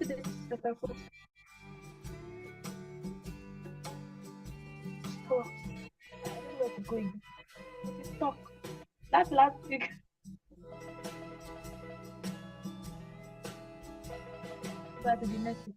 Oh, I don't know where to go again. It's stuck. That's last week. But to the next week.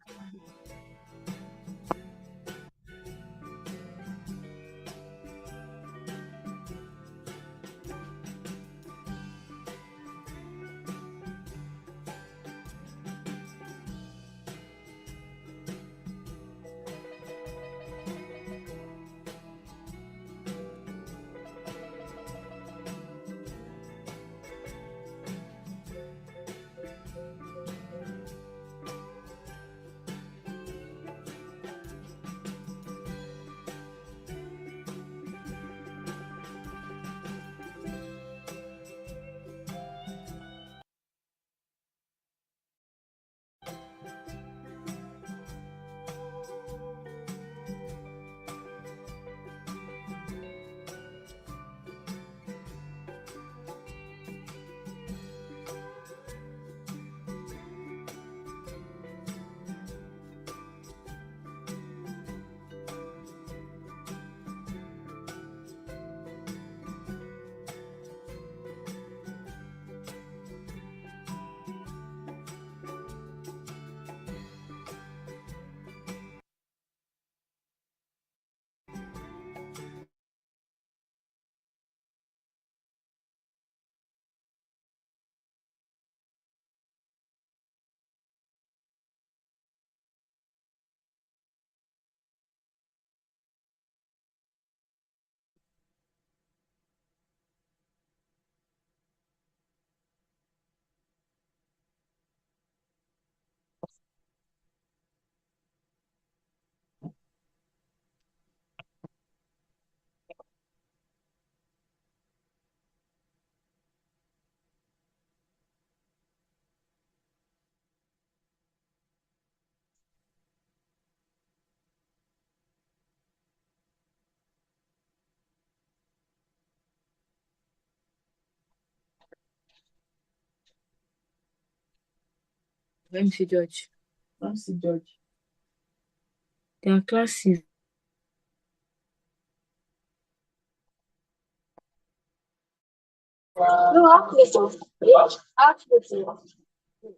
MC George. MC George. Their classes. No, actually. Actually.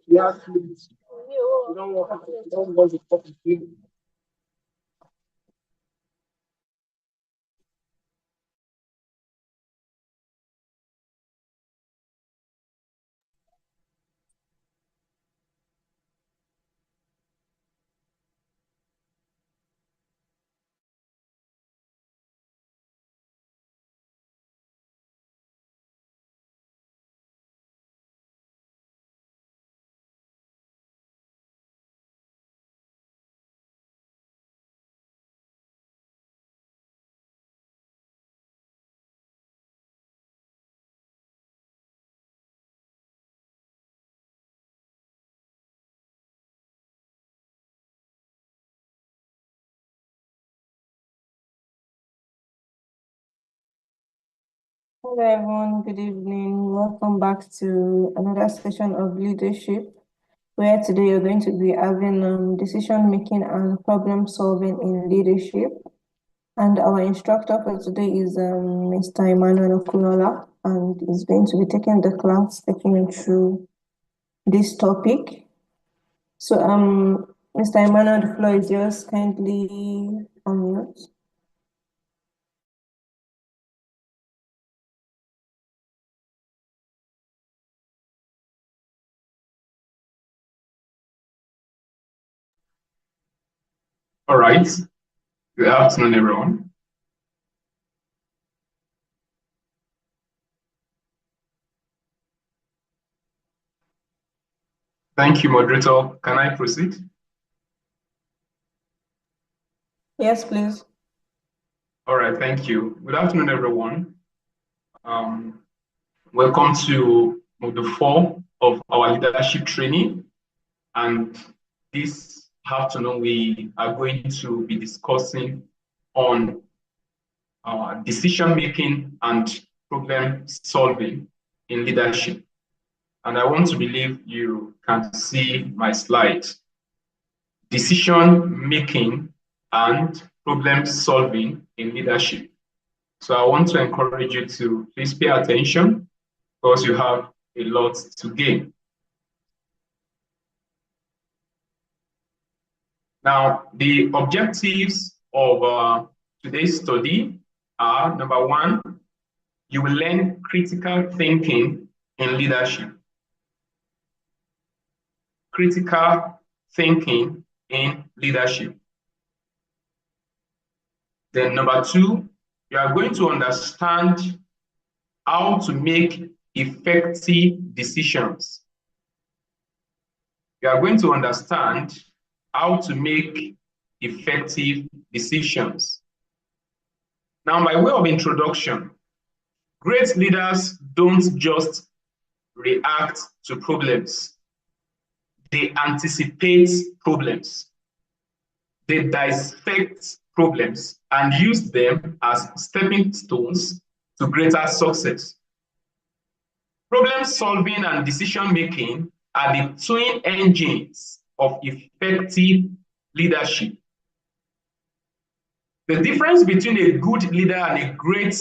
Yeah, please. You don't want to talk to you. Hello everyone, good evening. Welcome back to another session of leadership, where today you're going to be having decision making and problem solving in leadership. And our instructor for today is Mr. Emmanuel Okunola, and he's going to be taking the class, taking you through this topic. So Mr. Emmanuel, the floor is yours. Kindly unmute. All right. Good afternoon, everyone. Thank you, moderator. Can I proceed? Yes, please. All right, thank you. Good afternoon, everyone. Welcome to Module 4 of our leadership training. And this afternoon, we are going to be discussing on decision-making and problem solving in leadership. And I want to believe you can see my slide. decision making and problem solving in leadership. So I want to encourage you to please pay attention because you have a lot to gain. Now, the objectives of today's study are: number one, you will learn critical thinking in leadership. Critical thinking in leadership. Then number two, you are going to understand how to make effective decisions. You are going to understand how to make effective decisions. Now, by way of introduction, great leaders don't just react to problems. They anticipate problems. They dissect problems and use them as stepping stones to greater success. Problem solving and decision making are the twin engines of effective leadership. The difference between a good leader and a great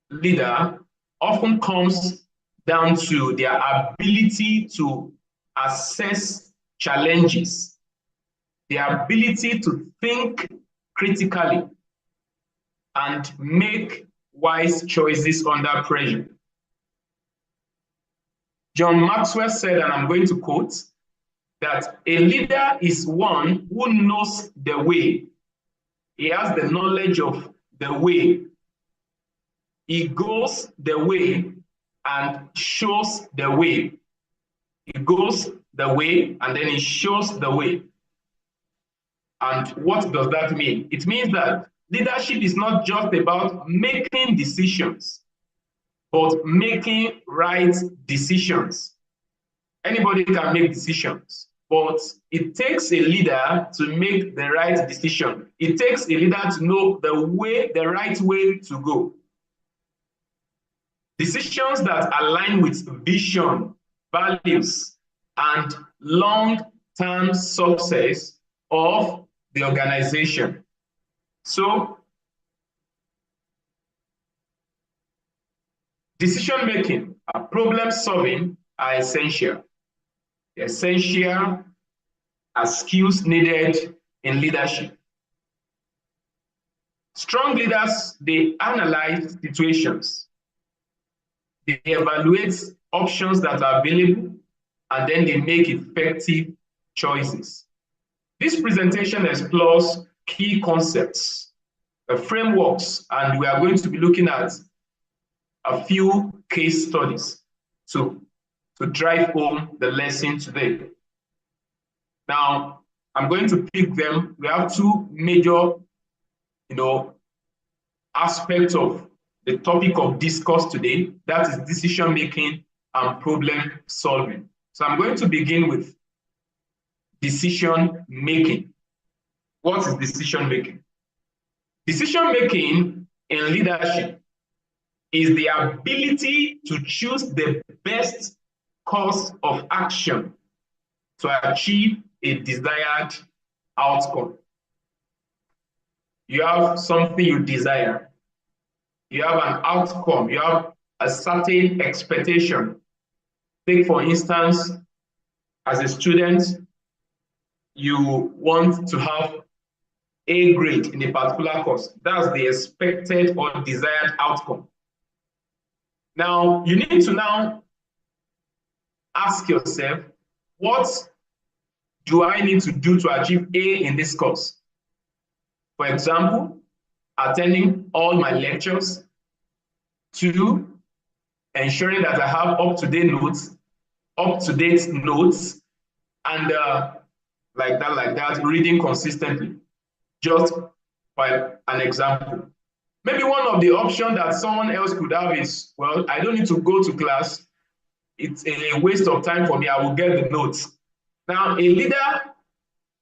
leader often comes down to their ability to assess challenges, their ability to think critically, and make wise choices under pressure. John Maxwell said, and I'm going to quote, that a leader is one who knows the way. He has the knowledge of the way. He goes the way and shows the way. He goes the way and then he shows the way. And what does that mean? It means that leadership is not just about making decisions, but making right decisions. Anybody can make decisions, but it takes a leader to make the right decision. It takes a leader to know the right way to go. Decisions that align with vision, values, and long-term success of the organization. So, decision-making and problem-solving are essential. Essential as skills needed in leadership. Strong leaders, they analyze situations. They evaluate options that are available, and then they make effective choices. This presentation explores key concepts, frameworks, and we are going to be looking at a few case studies to drive home the lesson today. Now, I'm going to pick them. We have two major, aspects of the topic of discourse today. That is decision making and problem solving. So I'm going to begin with decision making. What is decision making? Decision making in leadership is the ability to choose the best course of action to achieve a desired outcome. You have something you desire. You have an outcome. You have a certain expectation. Take, for instance, as a student, you want to have A grade in a particular course. That's the expected or desired outcome. Now, you need to now ask yourself, what do I need to do to achieve A in this course? For example, attending all my lectures. 2, ensuring that I have up-to-date notes, and like that, reading consistently. Just by an example. Maybe one of the options that someone else could have is, well, I don't need to go to class. It's a waste of time for me. I will get the notes. Now, a leader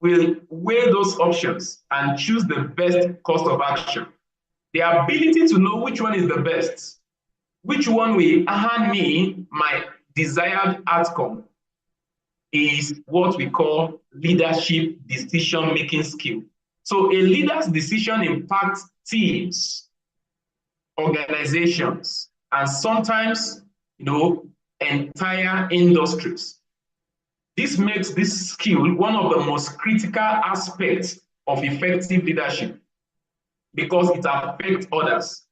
will weigh those options and choose the best course of action. The ability to know which one is the best, which one will earn me my desired outcome, is what we call leadership decision-making skill. So a leader's decision impacts teams, organizations, and sometimes, entire industries. This makes this skill one of the most critical aspects of effective leadership because it affects others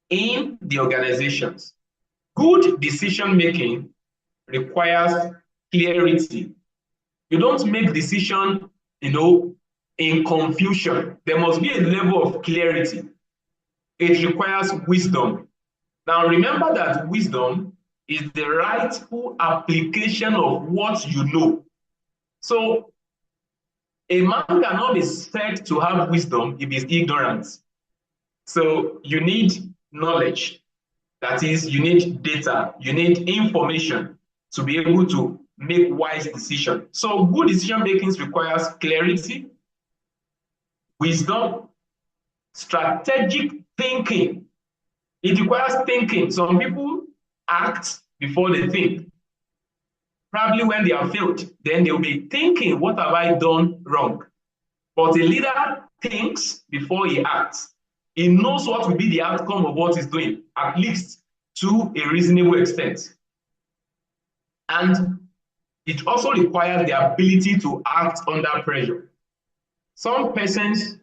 in the organizations. Good decision-making requires clarity. You don't make decision, in confusion. There must be a level of clarity. It requires wisdom. Now remember that wisdom is the rightful application of what you know. So a man cannot be said to have wisdom if he's ignorant. So you need knowledge. That is, you need data, you need information to be able to make wise decisions. So good decision making requires clarity, wisdom, strategic thinking. It requires thinking. Some people act before they think. Probably when they have failed, then they'll be thinking, what have I done wrong? But a leader thinks before he acts. He knows what will be the outcome of what he's doing, at least to a reasonable extent. And it also requires the ability to act under pressure. Some persons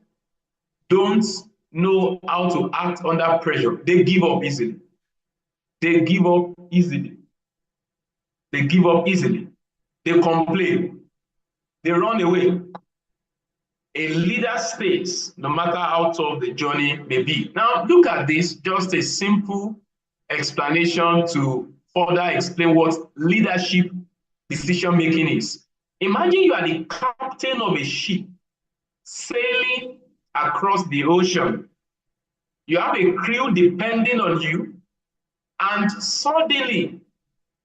don't know how to act under pressure. They give up easily. They give up easily. They give up easily. They complain. They run away. A leader stays, no matter how tough the journey may be. Now, look at this, just a simple explanation to further explain what leadership decision-making is. Imagine you are the captain of a ship sailing across the ocean. You have a crew depending on you, and suddenly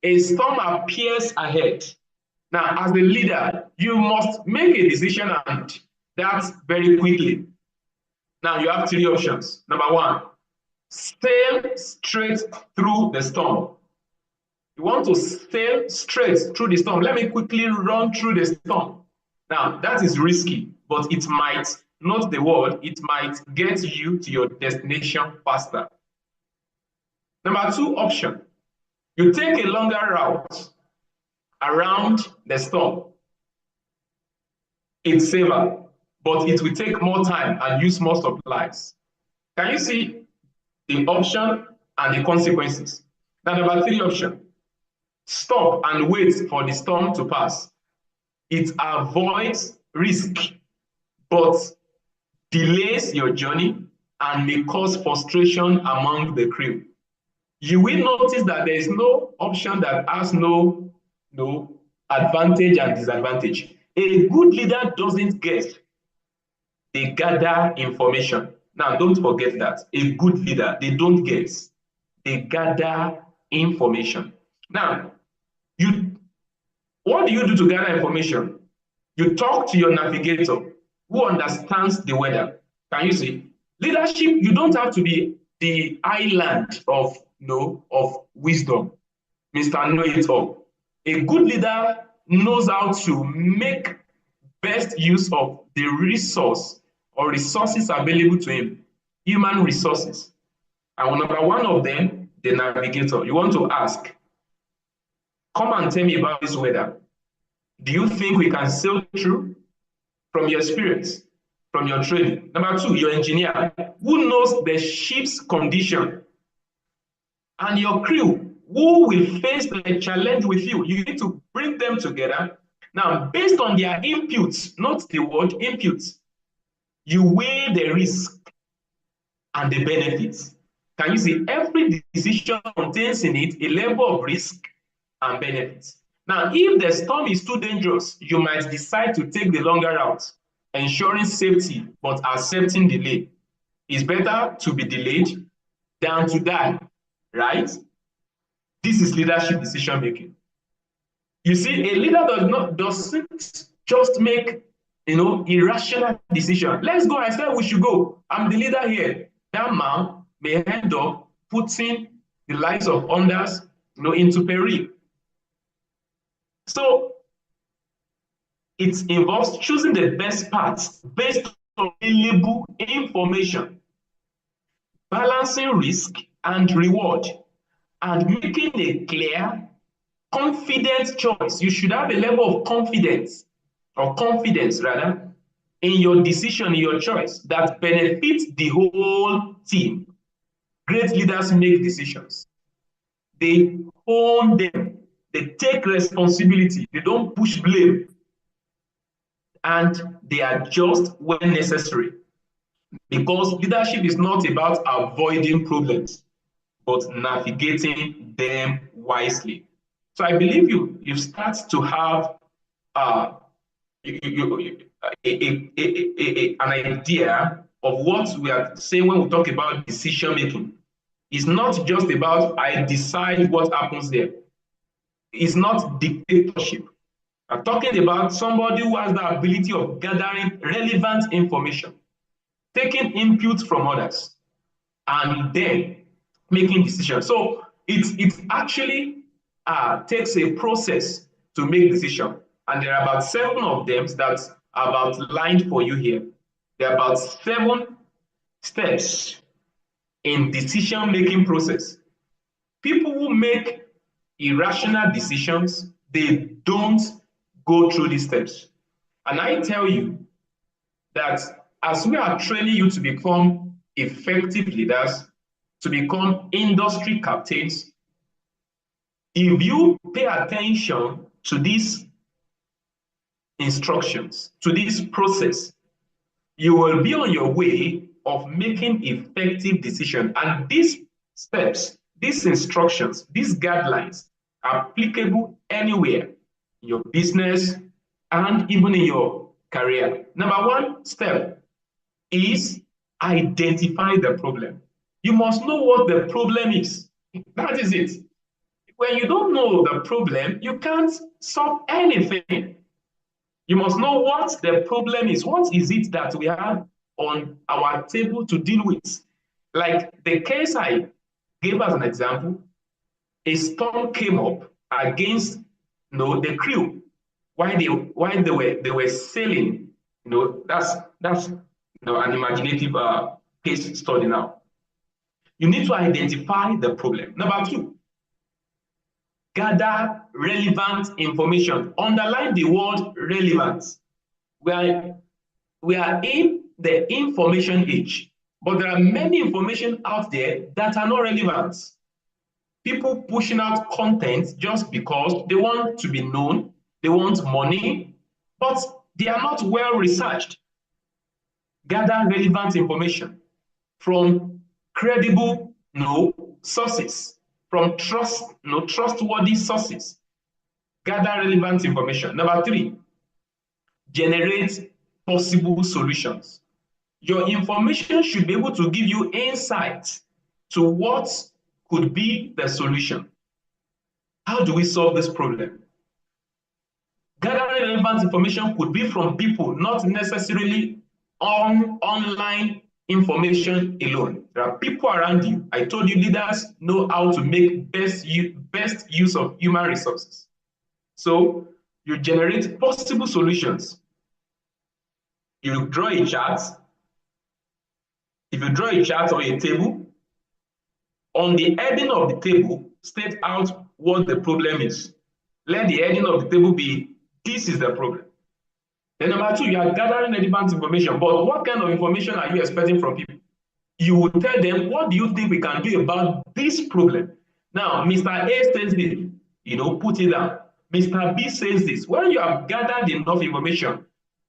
a storm appears ahead. Now, as a leader, you must make a decision, and that's very quickly. Now, you have three options. Number one, sail straight through the storm. You want to sail straight through the storm. Let me quickly run through the storm. Now, that is risky, but it might, not the word, it might get you to your destination faster. Number two option, you take a longer route around the storm. It's safer, but it will take more time and use more supplies. Can you see the option and the consequences? Now, number three option, stop and wait for the storm to pass. It avoids risk, but delays your journey and may cause frustration among the crew. You will notice that there is no option that has no advantage and disadvantage. A good leader doesn't guess. They gather information. Now, don't forget that. A good leader, they don't guess. They gather information. Now, what do you do to gather information? You talk to your navigator who understands the weather. Can you see? Leadership, you don't have to be the island of wisdom, Mr. Know-it-all. A good leader knows how to make best use of the resource or resources available to him, human resources. And number one of them, the navigator. You want to ask, come and tell me about this weather. Do you think we can sail through? From your experience, from your training. Number two, your engineer, who knows the ship's condition. And your crew, who will face the challenge with you. You need to bring them together. Now, based on their inputs, not the word inputs, you weigh the risk and the benefits. Can you see? Every decision contains in it a level of risk and benefits. Now, if the storm is too dangerous, you might decide to take the longer route, ensuring safety but accepting delay. It's better to be delayed than to die, right? This is leadership decision making. You see, a leader doesn't just make irrational decision. Let's go. I said we should go. I'm the leader here. That man may end up putting the lives of others into peril. So It involves choosing the best paths based on available information, balancing risk and reward, and making a clear, confident choice. You should have a level of confidence, or confidence rather, in your decision, in your choice that benefits the whole team. Great leaders make decisions. They own them. They take responsibility. They don't push blame. And they adjust when necessary. Because leadership is not about avoiding problems, but navigating them wisely. So I believe you start to have uh, an idea of what we are saying when we talk about decision making. It's not just about I decide what happens there. It's not dictatorship. I'm talking about somebody who has the ability of gathering relevant information, taking input from others, and then making decisions. So it actually takes a process to make decisions. And there are about 7 of them that are outlined for you here. There are about 7 steps in decision-making process. People who make irrational decisions, they don't go through these steps. And I tell you that as we are training you to become effective leaders, to become industry captains, if you pay attention to these instructions, to this process, you will be on your way of making effective decisions. And these steps, these instructions, these guidelines are applicable anywhere in your business and even in your career. Number 1 step is identify the problem. You must know what the problem is. That is it. When you don't know the problem, you can't solve anything. You must know what the problem is. What is it that we have on our table to deal with? Like the case I gave as an example, a storm came up against the crew while they were sailing. That's an imaginative case study now. You need to identify the problem. Number 2, gather relevant information. Underline the word relevant. We are in the information age, but there are many information out there that are not relevant. People pushing out content just because they want to be known, they want money, but they are not well researched. Gather relevant information from credible sources, from trustworthy sources. Gather relevant information. Number 3, generate possible solutions. Your information should be able to give you insight to what could be the solution. How do we solve this problem? Gathering relevant information could be from people, not necessarily online information alone. There are people around you. I told you leaders know how to make best use of human resources. So you generate possible solutions. You draw a chart. If you draw a chart or a table, on the heading of the table, state out what the problem is. Let the heading of the table be, this is the problem. Then number 2, you are gathering relevant information. But what kind of information are you expecting from people? You will tell them, what do you think we can do about this problem? Now, Mr. A says this, put it down. Mr. B says this. When you have gathered enough information,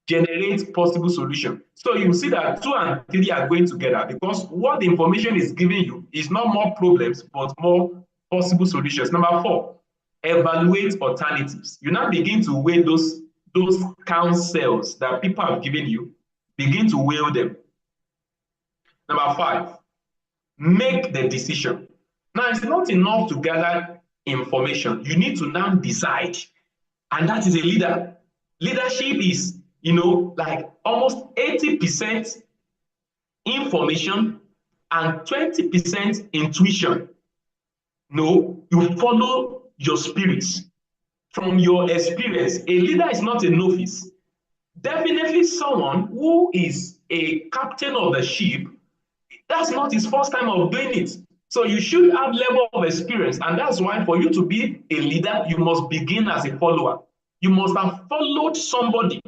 generate possible solution. So you see that 2 and 3 are going together, because what the information is giving you is not more problems, but more possible solutions. Number 4, evaluate alternatives. You now begin to weigh those counsels that people have given you, begin to weigh them. Number 5, make the decision. Now, it's not enough to gather information. You need to now decide. And that is a leader. Leadership is, like almost 80% information and 20% intuition. No, you follow your spirits. From your experience, a leader is not a novice. Definitely someone who is a captain of the ship, that's not his first time of doing it. So you should have level of experience. And that's why for you to be a leader, you must begin as a follower. You must have followed somebody.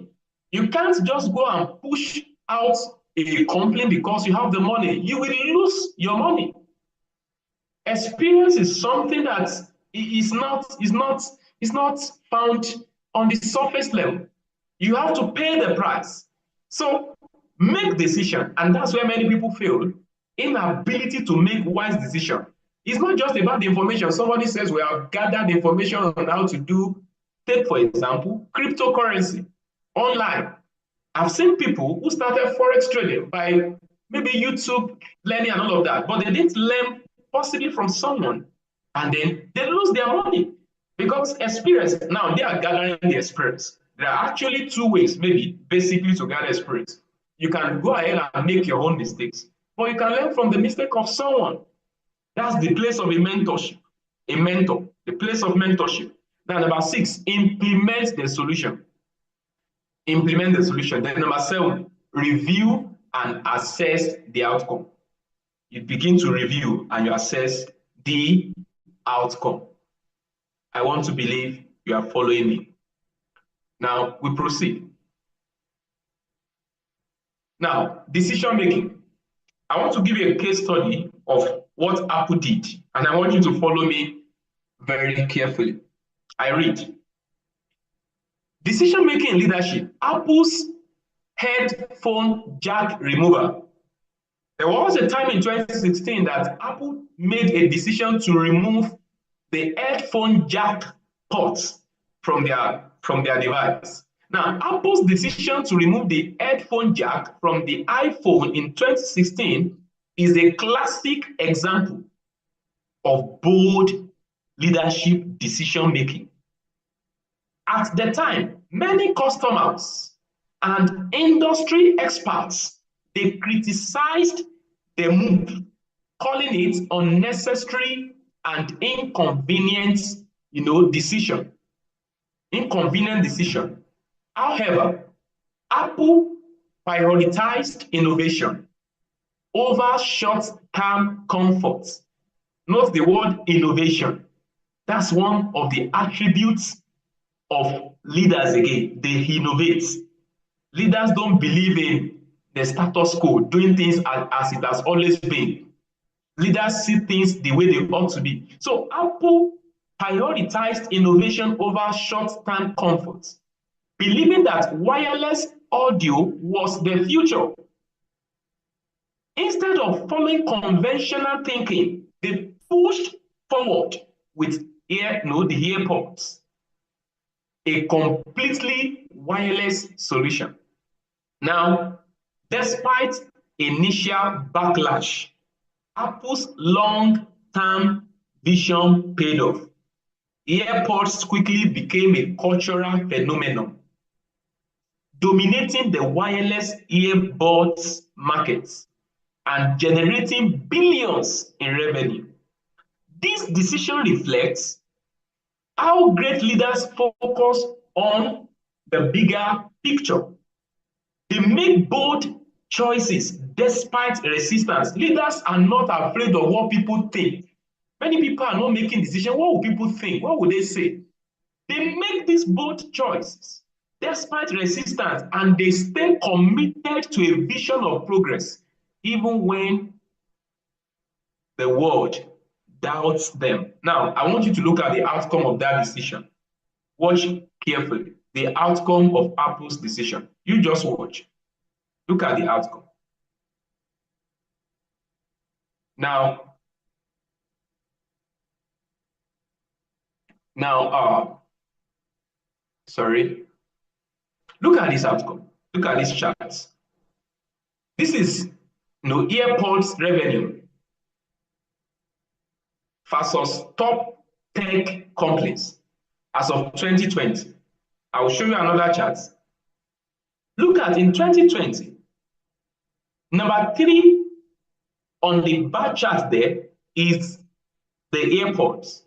You can't just go and push out a company because you have the money. You will lose your money. Experience is something that is not found on the surface level. You have to pay the price. So make decision, and that's where many people fail. Inability to make wise decision. It's not just about the information. Somebody says we have gathered information on how to do, take for example, cryptocurrency online. I've seen people who started forex trading by maybe YouTube learning and all of that, but they didn't learn possibly from someone, and then they lose their money because experience. Now they are gathering the experience. There are actually two ways, maybe basically, to gather experience. You can go ahead and make your own mistakes, but you can learn from the mistake of someone. That's the place of a mentorship, a mentor, the place of mentorship. Now, number 6, implement the solution. Implement the solution. Then number 7, review and assess the outcome. You begin to review and you assess the outcome. I want to believe you are following me. Now we proceed. Now, decision making. I want to give you a case study of what Apple did, and I want you to follow me very carefully. I read. Decision making in leadership. Apple's headphone jack remover. There was a time in 2016 that Apple made a decision to remove the headphone jack ports from their device. Now, Apple's decision to remove the headphone jack from the iPhone in 2016 is a classic example of bold leadership decision making. At the time, many customers and industry experts, they criticized the move, calling it unnecessary and inconvenient, decision. Inconvenient decision. However, Apple prioritized innovation over short-term comfort. Note the word innovation. That's one of the attributes of leaders again. They innovate. Leaders don't believe in the status quo, doing things as it has always been. Leaders see things the way they ought to be. So Apple prioritized innovation over short-term comfort, believing that wireless audio was the future. Instead of following conventional thinking, they pushed forward with the AirPods, a completely wireless solution. Now, despite initial backlash, Apple's long-term vision paid off. AirPods quickly became a cultural phenomenon, dominating the wireless earbuds market and generating billions in revenue. This decision reflects how great leaders focus on the bigger picture. They make bold choices despite resistance. Leaders are not afraid of what people think. Many people are not making decisions. What will people think? What will they say? They make these bold choices despite resistance, and they stay committed to a vision of progress, even when the world doubts them. Now, I want you to look at the outcome of that decision. Watch carefully. The outcome of Apple's decision. You just watch. Look at the outcome. Now, sorry. Look at this outcome. Look at these charts. This is AirPods revenue versus top tech companies as of 2020. I will show you another chart. Look at in 2020, number 3 on the bar chart there is the AirPods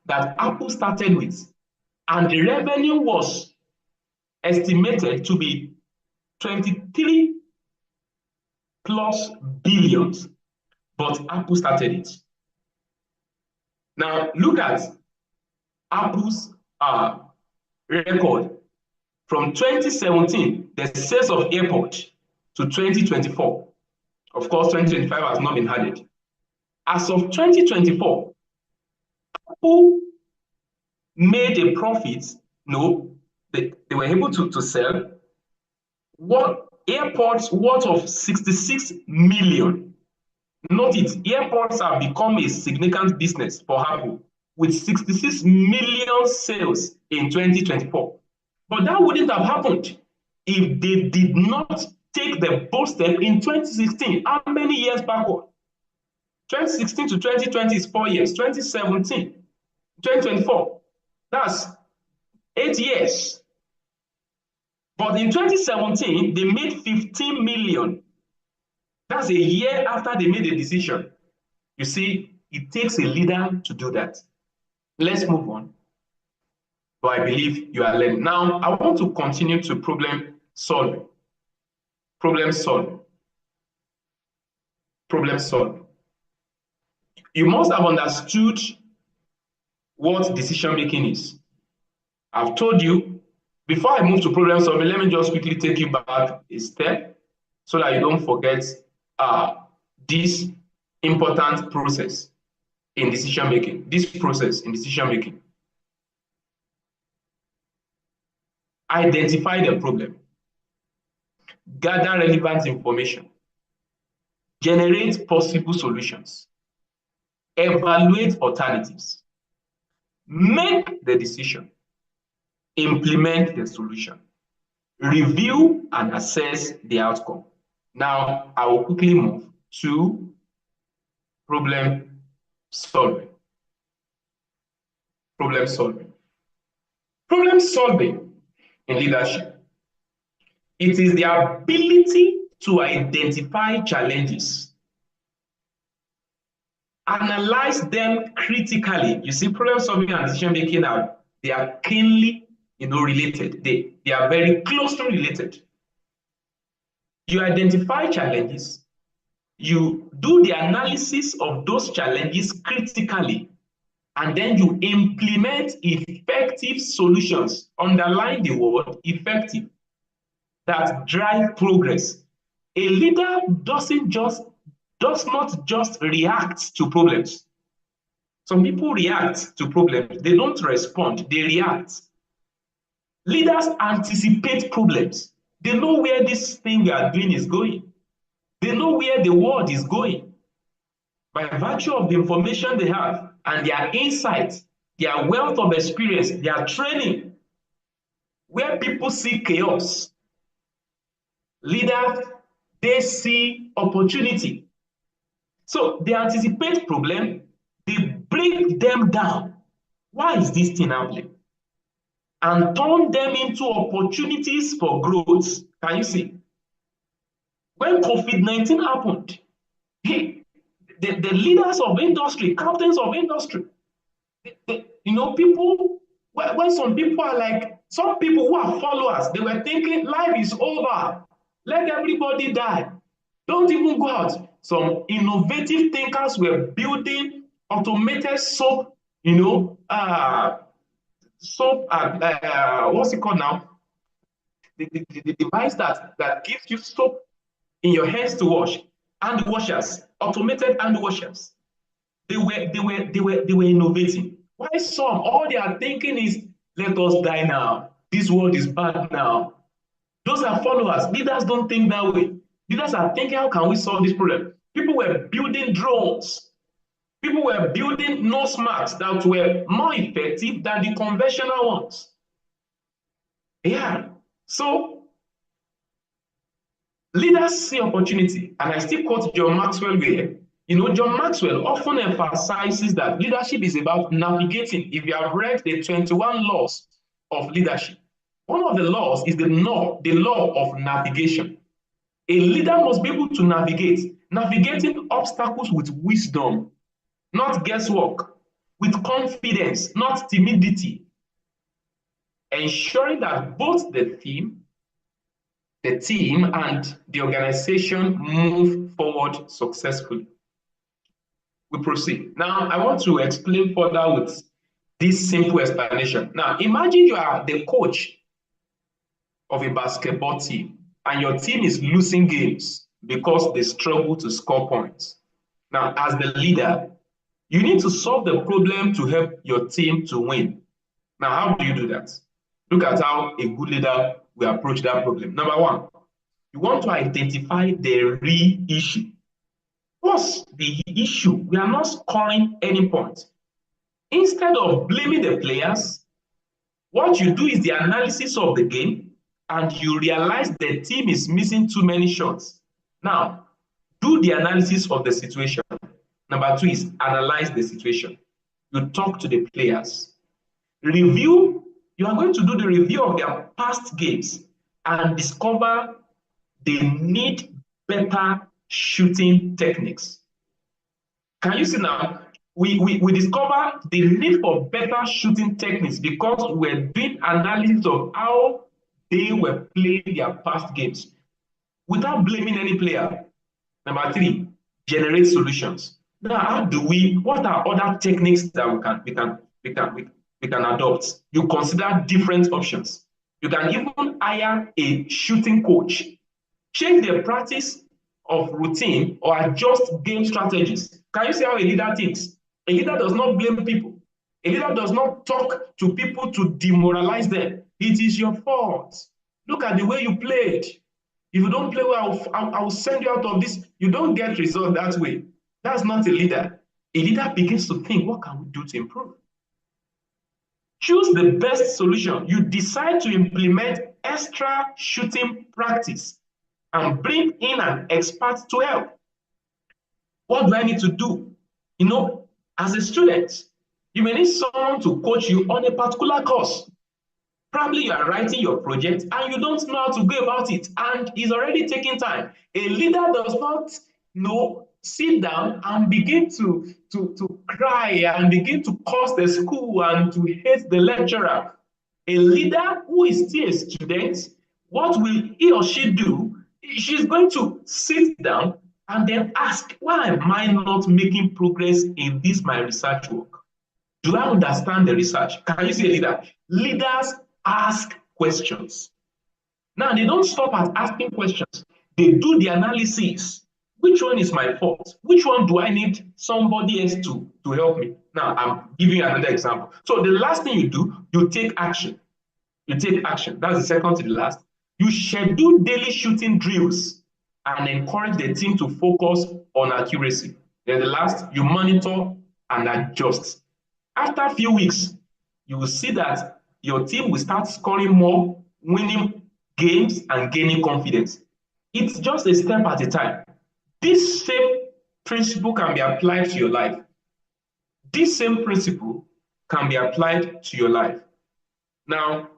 that Apple started with, and the revenue was estimated to be 23 plus billions, but Apple started it. Now, look at Apple's record from 2017, the sales of AirPods, to 2024. Of course, 2025 has not been added. As of 2024, Apple made a profit. No, they were able to sell what AirPods worth of 66 million. Note it, AirPods have become a significant business for Apple with 66 million sales in 2024. But that wouldn't have happened if they did not take the bold step in 2016. How many years backward? 2016 to 2020 is 4 years. 2017, 2024, that's 8 years. But in 2017, they made 15 million. That's a year after they made a decision. You see, it takes a leader to do that. Let's move on. But I believe you are learning. Now, I want to continue to problem solving. Problem solving. Problem solving. You must have understood what decision making is. I've told you, before I move to problem solving, let me just quickly take you back a step so that you don't forget this important process in decision making. This process in decision making. Identify the problem. Gather relevant information. Generate possible solutions. Evaluate alternatives. Make the decision. Implement the solution. Review and assess the outcome. Now, I will quickly move to problem solving. Problem solving. Problem solving in leadership. It is the ability to identify challenges, analyze them critically. You see, problem solving and decision making they are keenly related. They are very closely related. You identify challenges, you do the analysis of those challenges critically, and then you implement effective solutions. Underline the word effective, that drive progress. A leader does not just react to problems. Some people react to problems. They don't respond, they react. Leaders anticipate problems. They know where this thing we are doing is going. They know where the world is going. By virtue of the information they have and their insight, their wealth of experience, their training, where people see chaos, leaders, they see opportunity. So they anticipate problem, they break them down. Why is this thing happening? And turn them into opportunities for growth. Can you see? When COVID-19 happened, the leaders of industry, captains of industry, people, when some people are like, some people who are followers, they were thinking life is over. Let everybody die. Don't even go out. Some innovative thinkers were building automated soap, what's it called now? The device that gives you soap in your hands to wash, hand washers, automated hand washers. They were innovating. Why some? All they are thinking is, let us die now. This world is bad now. Those are followers. Leaders don't think that way. Leaders are thinking, how can we solve this problem? People were building drones. People were building nose masks that were more effective than the conventional ones. Yeah. So leaders see opportunity. And I still quote John Maxwell here. John Maxwell often emphasizes that leadership is about navigating. If you have read the 21 laws of leadership, one of the laws is the law of navigation. A leader must be able to navigate, navigating obstacles with wisdom, not guesswork, with confidence, not timidity. ensuring that both the team and the organization move forward successfully. We proceed. Now, I want to explain further with this simple explanation. Now, imagine you are the coach of a basketball team and your team is losing games because they struggle to score points. Now, as the leader, you need to solve the problem to help your team to win. Now, how do you do that? Look at how a good leader will approach that problem. Number one, you want to identify the real issue. What's the issue? We are not scoring any points. Instead of blaming the players, what you do is the analysis of the game and you realize the team is missing too many shots. Now, do the analysis of the situation. Number two is analyze the situation. You talk to the players. Review, you are going to do the review of their past games and discover they need better shooting techniques. Can you see now? We discover the need for better shooting techniques because we're doing analysis of how they were playing their past games without blaming any player. Number three, generate solutions. Now, how do what are other techniques that we can adopt? You consider different options. You can even hire a shooting coach, change the practice of routine or adjust game strategies. Can you see how a leader thinks? A leader does not blame people. A leader does not talk to people to demoralize them. It is your fault. Look at the way you played. If you don't play well, I'll send you out of this. You don't get results that way. That's not a leader. A leader begins to think, what can we do to improve? Choose the best solution. You decide to implement extra shooting practice and bring in an expert to help. What do I need to do? You know, as a student, you may need someone to coach you on a particular course. Probably you are writing your project and you don't know how to go about it, and it's already taking time. A leader does not sit down and begin to cry and begin to curse the school and to hate the lecturer. A leader who is still a student, what will he or she do? She's going to sit down and then ask, why am I not making progress in this my research work? Do I understand the research? Can you see a leader? Leaders ask questions. Now, they don't stop at asking questions. They do the analysis. Which one is my fault? Which one do I need somebody else to help me? Now, I'm giving you another example. So the last thing you do, you take action. You take action. That's the second to the last. You schedule daily shooting drills and encourage the team to focus on accuracy. Then the last, you monitor and adjust. After a few weeks, you will see that your team will start scoring more, winning games, and gaining confidence. It's just a step at a time. This same principle can be applied to your life. This same principle can be applied to your life. Now,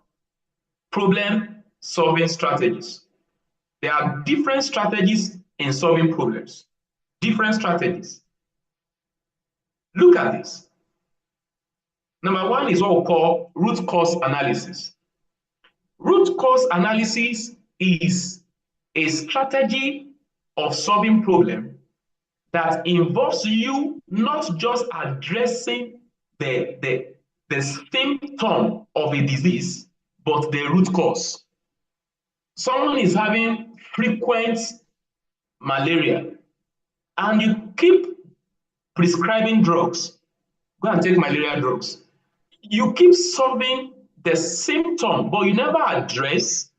problem-solving strategies. There are different strategies in solving problems. Different strategies. Look at this. Number one is what we call root cause analysis. Root cause analysis is a strategy of solving problem that involves you not just addressing the symptom of a disease, but the root cause. Someone is having frequent malaria, and you keep prescribing drugs. Go and take malaria drugs. You keep solving the symptom, but you never address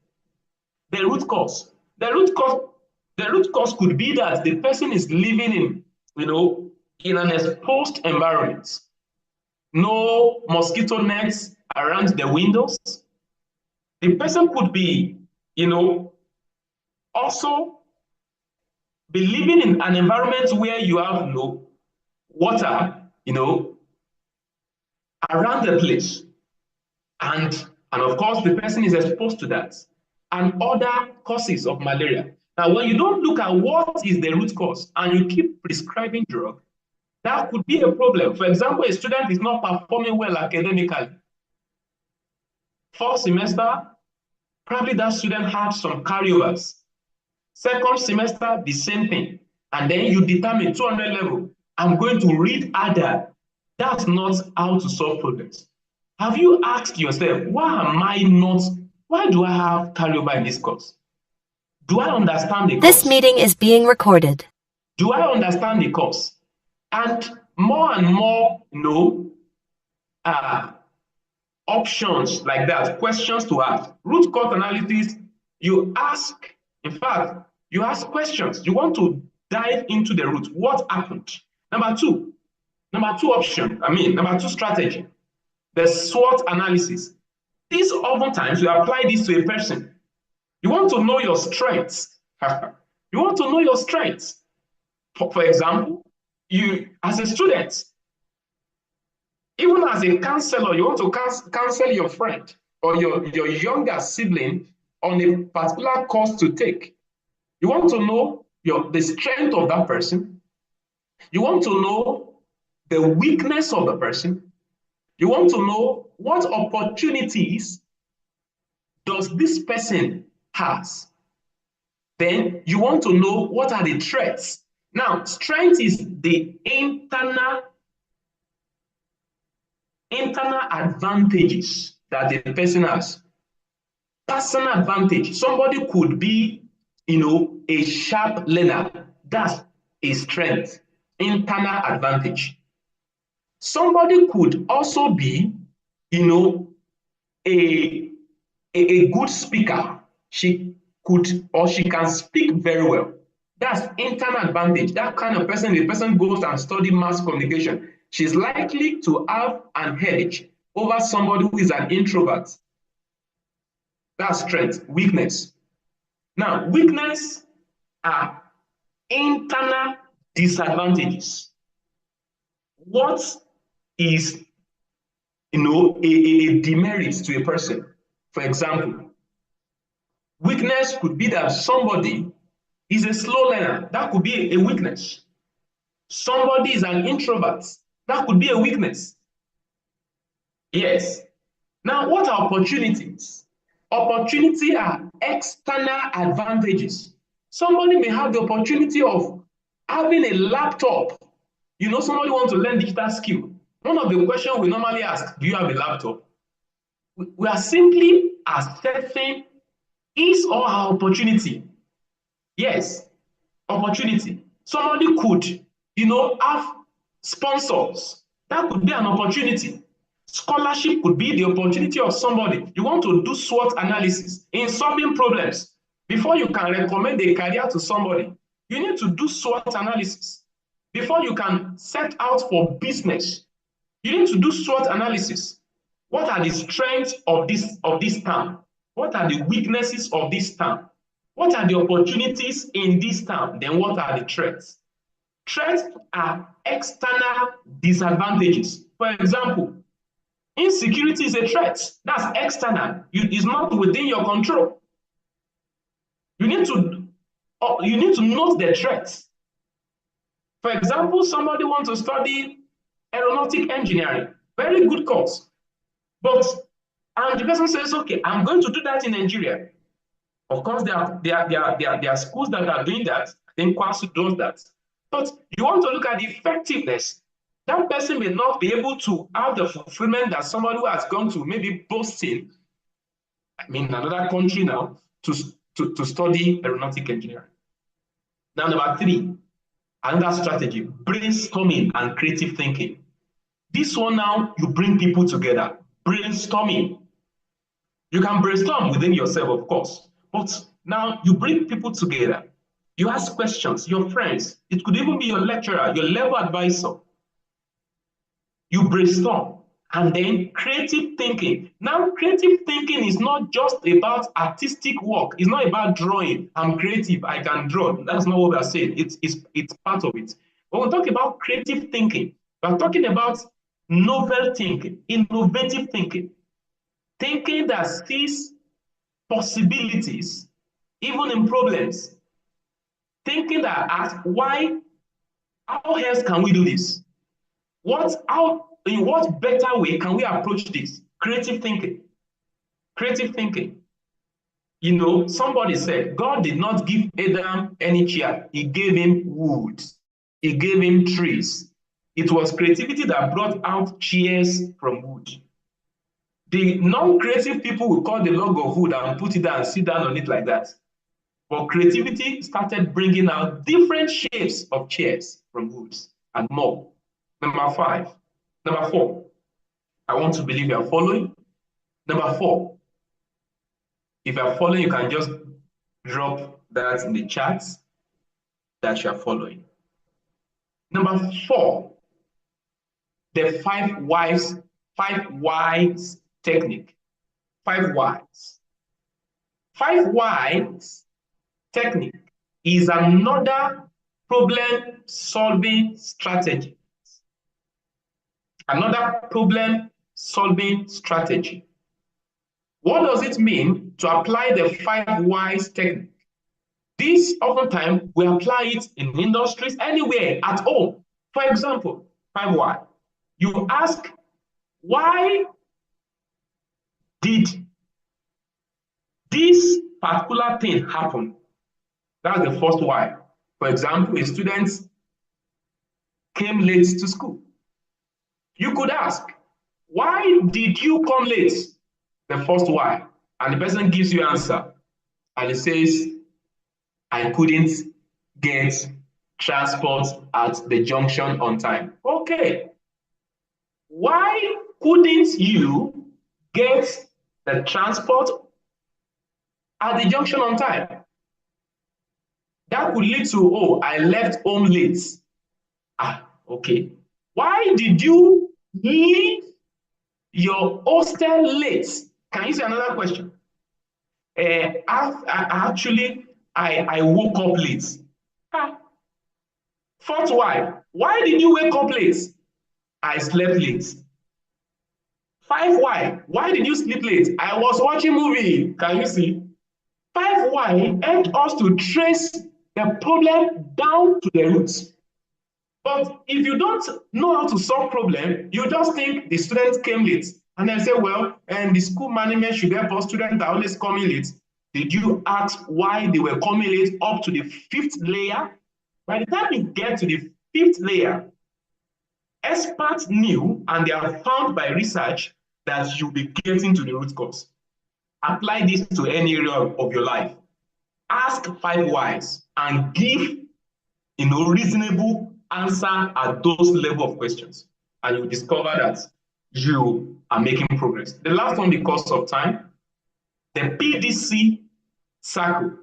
the root cause. The root cause could be that the person is living in an exposed environment. No mosquito nets around the windows. The person could be, also be living in an environment where you have no water, around the place. And of course, the person is exposed to that and other causes of malaria. Now, when you don't look at what is the root cause and you keep prescribing drug, that could be a problem. For example, a student is not performing well academically. First semester, probably that student had some carryovers. Second semester, the same thing. And then you determine 200 level, I'm going to read harder. That's not how to solve problems. Have you asked yourself, why do I have carryover in this course? Do I understand the course? This meeting is being recorded. Do I understand the course? And more, options like that, questions to ask. Root cause analysis, you ask, in fact, you ask questions. You want to dive into the root. What happened? Number two strategy, the SWOT analysis. This oftentimes you apply this to a person. You want to know your strengths. You want to know your strengths. For example, you as a student, even as a counselor, you want to counsel your friend or your younger sibling on a particular course to take. You want to know the strength of that person. You want to know the weakness of the person. You want to know what opportunities does this person has. Then you want to know what are the threats. Now, strength is the internal advantages that the person has. Personal advantage. Somebody could be, a sharp learner. That's a strength, internal advantage. Somebody could also be, a good speaker. She can speak very well. That's internal advantage. That kind of person, the person goes and study mass communication, she's likely to have an edge over somebody who is an introvert. That's strength. Weakness. Now, weakness are internal disadvantages. What is, a demerit to a person? For example, weakness could be that somebody is a slow learner. That could be a weakness. Somebody is an introvert. That could be a weakness. Yes. Now, what are opportunities? Opportunity are external advantages. Somebody may have the opportunity of having a laptop. Somebody wants to learn digital skill. One of the questions we normally ask, do you have a laptop? We are simply assessing his or her opportunity. Yes, opportunity. Somebody could, have sponsors. That could be an opportunity. Scholarship could be the opportunity of somebody. You want to do SWOT analysis in solving problems. Before you can recommend a career to somebody, you need to do SWOT analysis. Before you can set out for business, you need to do SWOT analysis. What are the strengths of this town? What are the weaknesses of this town? What are the opportunities in this town? Then what are the threats? Threats are external disadvantages. For example, insecurity is a threat. That's external. It's not within your control. You need to note the threats. For example, somebody wants to study aeronautic engineering. Very good course. And the person says, okay, I'm going to do that in Nigeria. Of course, there are schools that are doing that. I think Kwasu does that. But you want to look at the effectiveness. That person may not be able to have the fulfillment that somebody who has gone to maybe Boston, another country now, to study aeronautic engineering. Now, number three, another strategy, brainstorming and creative thinking. This one now, you bring people together. Brainstorming. You can brainstorm within yourself, of course, but now you bring people together. You ask questions, your friends. It could even be your lecturer, your level advisor. You brainstorm. And then creative thinking. Now, creative thinking is not just about artistic work. It's not about drawing. I'm creative, I can draw. That's not what we're saying. It's part of it. When we talk about creative thinking, we're talking about novel thinking, innovative thinking. Thinking that sees possibilities, even in problems. Thinking that asks, how else can we do this? In what better way can we approach this? Creative thinking. Creative thinking. Somebody said, God did not give Adam any chair. He gave him wood. He gave him trees. It was creativity that brought out chairs from wood. The non-creative people will cut the log of wood and put it down and sit down on it like that. But creativity started bringing out different shapes of chairs from woods and more. Number 4. I want to believe you are following. Number 4. If you are following, you can just drop that in the chat that you are following. Number 4, the 5 whys technique. 5 whys. 5 whys technique is another problem-solving strategy. Another problem-solving strategy. What does it mean to apply the 5 whys technique? This oftentimes we apply it in industries, anywhere, at home. For example, 5 why. You ask, why did this particular thing happen? That's the first why. For example, a student came late to school. You could ask, why did you come late? The first why. And the person gives you answer. And it says, I couldn't get transport at the junction on time. Okay. Why couldn't you get the transport at the junction on time? That could lead to, oh, I left home late. Okay. Why did you leave your hostel late? Can you say another question? I woke up late. Fourth why. Why did you wake up late? I slept late. 5 why. Why did you sleep late? I was watching movie. Can you see? 5 why helped us to trace the problem down to the roots. But if you don't know how to solve problem, you just think the students came late. And then say, well, and the school management should help us, students are always coming late. Did you ask why they were coming late up to the 5th layer? By the time you get to the 5th layer, experts knew, and they are found by research, that you'll be getting to the root cause. Apply this to any area of your life. Ask 5 whys and give reasonable answer at those level of questions. And you'll discover that you are making progress. The last one, because of time, the PDC circle.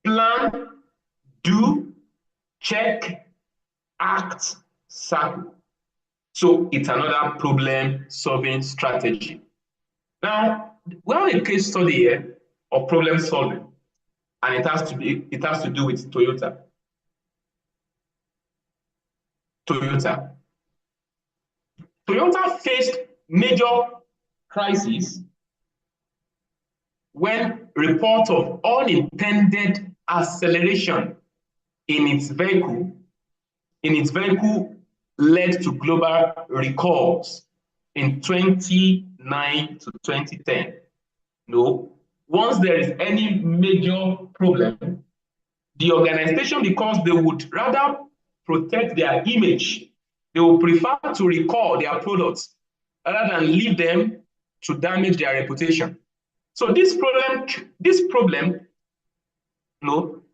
Plan, do, check, act, circle. So it's another problem-solving strategy. Now, we have a case study here of problem solving, and it has to do with Toyota. Toyota faced major crisis when reports of unintended acceleration in its vehicle led to global recalls in 2009 to 2010. Once there is any major problem, the organization, because they would rather protect their image, they will prefer to recall their products rather than leave them to damage their reputation. So this problem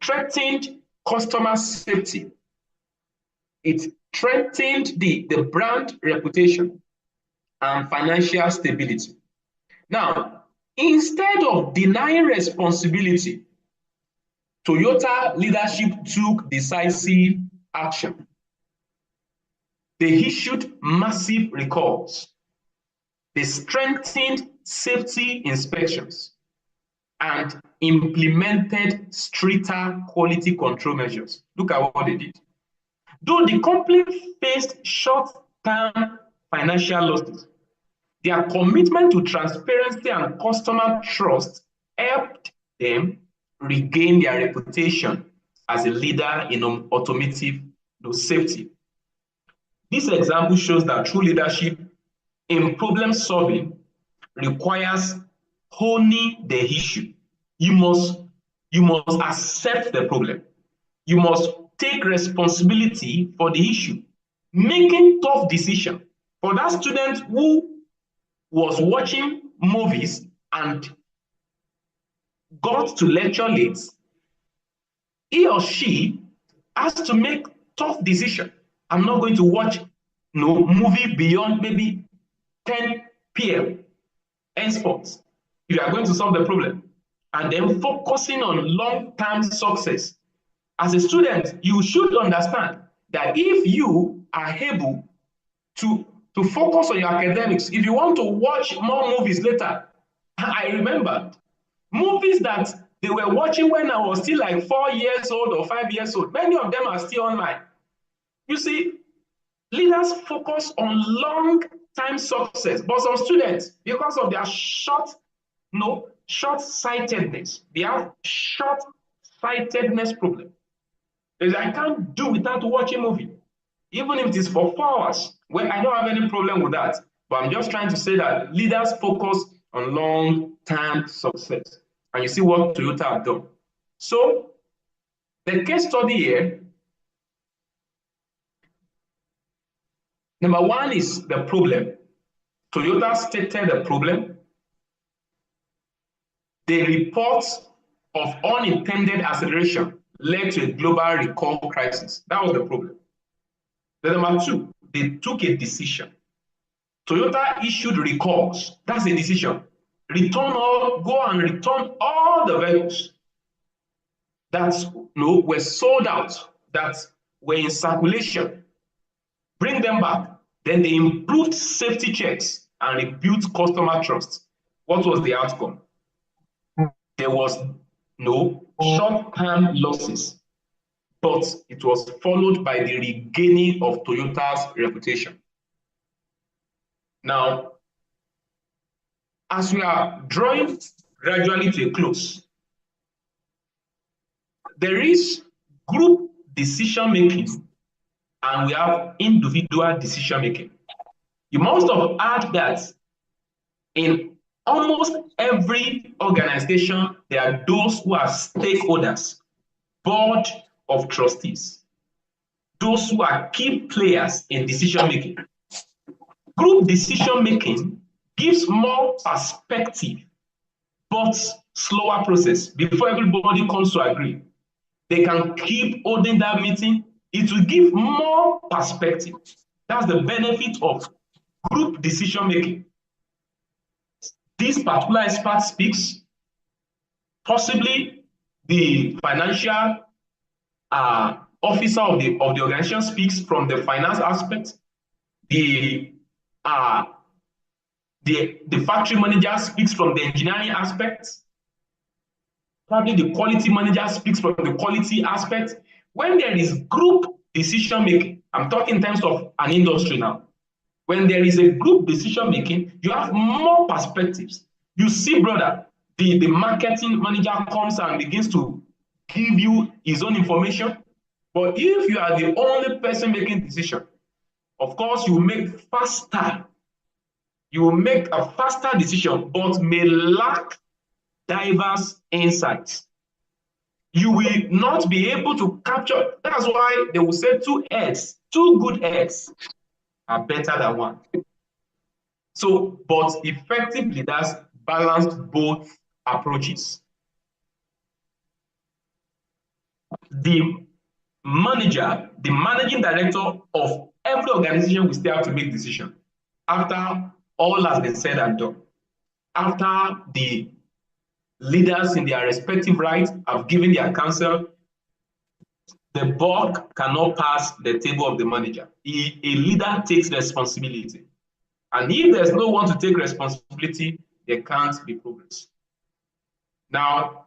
threatened customer safety. It threatened the brand reputation and financial stability. Now, instead of denying responsibility, Toyota leadership took decisive action. They issued massive recalls. They strengthened safety inspections and implemented stricter quality control measures. Look at what they did. Though the company faced short-term financial losses, their commitment to transparency and customer trust helped them regain their reputation as a leader in automotive safety. This example shows that true leadership in problem solving requires honing the issue. You must accept the problem. You must take responsibility for the issue. Making tough decisions. For that student who was watching movies and got to lecture late, he or she has to make tough decision. I'm not going to watch movie beyond maybe 10 p.m. henceforth. If you are going to solve the problem, and then focusing on long-term success. As a student, you should understand that if you are able to focus on your academics, if you want to watch more movies later, I remember movies that they were watching when I was still like 4 years old or 5 years old. Many of them are still online. You see, leaders focus on long-time success, but some students, because of their short-sightedness, they have short-sightedness problem. I can't do without watching a movie, even if it is for 4 hours. Well, I don't have any problem with that, but I'm just trying to say that leaders focus on long-term success. And you see what Toyota have done. So the case study here, number one is the problem. Toyota stated the problem. The report of unintended acceleration led to a global recall crisis. That was the problem. Then number two, they took a decision. Toyota issued recalls. That's a decision. Go and return all the vehicles that were sold out, that were in circulation. Bring them back. Then they improved safety checks and rebuilt customer trust. What was the outcome? There was no short-term losses, but it was followed by the regaining of Toyota's reputation. Now, as we are drawing gradually to a close, there is group decision-making and we have individual decision-making. You must have heard that in almost every organization, there are those who are stakeholders, board of trustees, those who are key players in decision-making. Group decision-making gives more perspective, but slower process before everybody comes to agree. They can keep holding that meeting. It will give more perspective. That's the benefit of group decision-making. This particular expert speaks, possibly the financial officer of the organization speaks from the finance aspect, the factory manager speaks from the engineering aspect, probably the quality manager speaks from the quality aspect. When there is group decision making, I'm talking in terms of an industry now. When there is a group decision making, you have more perspectives. You see, brother, the marketing manager comes and begins to give you his own information. But if you are the only person making decision, of course, you will make faster. You will make a faster decision, but may lack diverse insights. You will not be able to capture. That's why they will say two good heads are better than one. So, but effective leaders balance both approaches. The manager, the managing director of every organization will still have to make decisions after all has been said and done. After the leaders in their respective rights have given their counsel, the buck cannot pass the table of the manager. A leader takes responsibility. And if there's no one to take responsibility, there can't be progress. Now,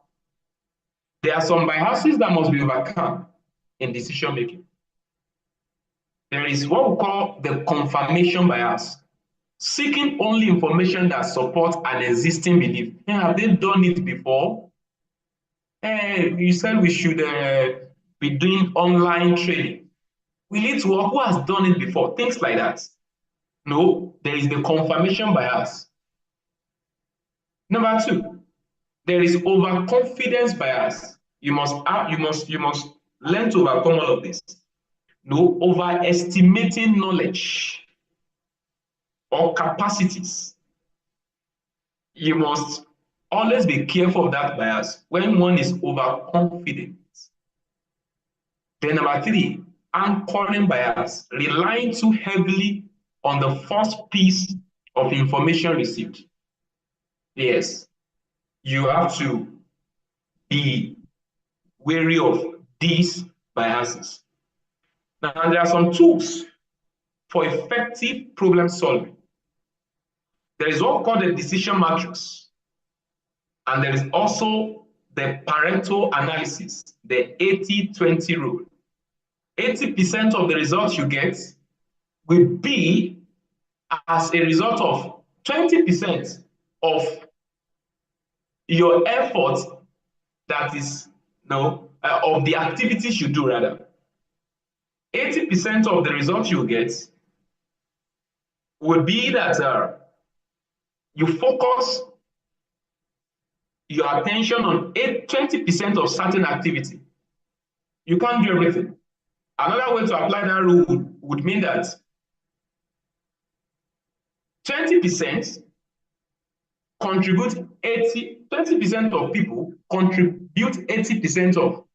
there are some biases that must be overcome in decision making. There is what we call the confirmation bias, seeking only information that supports an existing belief. Hey, have they done it before? Hey, you said we should be doing online trading. Will it work? Who has done it before? Things like that. No, there is the confirmation bias. Number two, there is overconfidence bias. You must learn to overcome all of this. No overestimating knowledge or capacities. You must always be careful of that bias when one is overconfident. Then number three, anchoring bias, relying too heavily on the first piece of information received. Yes, you have to be wary of these biases. Now, there are some tools for effective problem solving. There is what called a decision matrix, and there is also the Pareto analysis, the 80-20 rule. 80% of the results you get will be as a result of 20% of your effort that is, of the activities you do rather. 80% of the results you get will be that you focus your attention on 20% of certain activity. You can't do everything. Another way to apply that rule would mean that 20% contribute 20% of people contribute 80%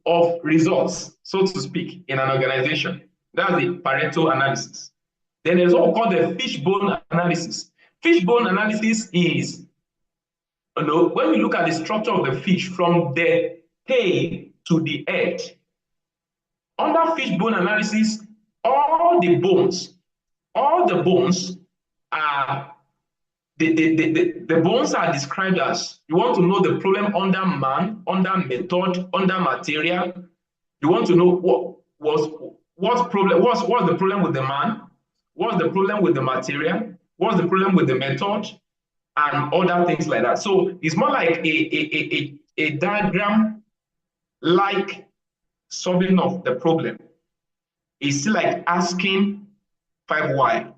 of results, so to speak, in an organization. That's the Pareto analysis. Then there's what called the fishbone analysis. Fishbone analysis is, when we look at the structure of the fish from the tail to the head, under fishbone analysis, all the bones are the bones are described as, you want to know the problem under man, under method, under material. You want to know what's the problem with the man, what's the problem with the material, what's the problem with the method, and other things like that. So it's more like a diagram like solving of the problem. It's still like asking 5 why.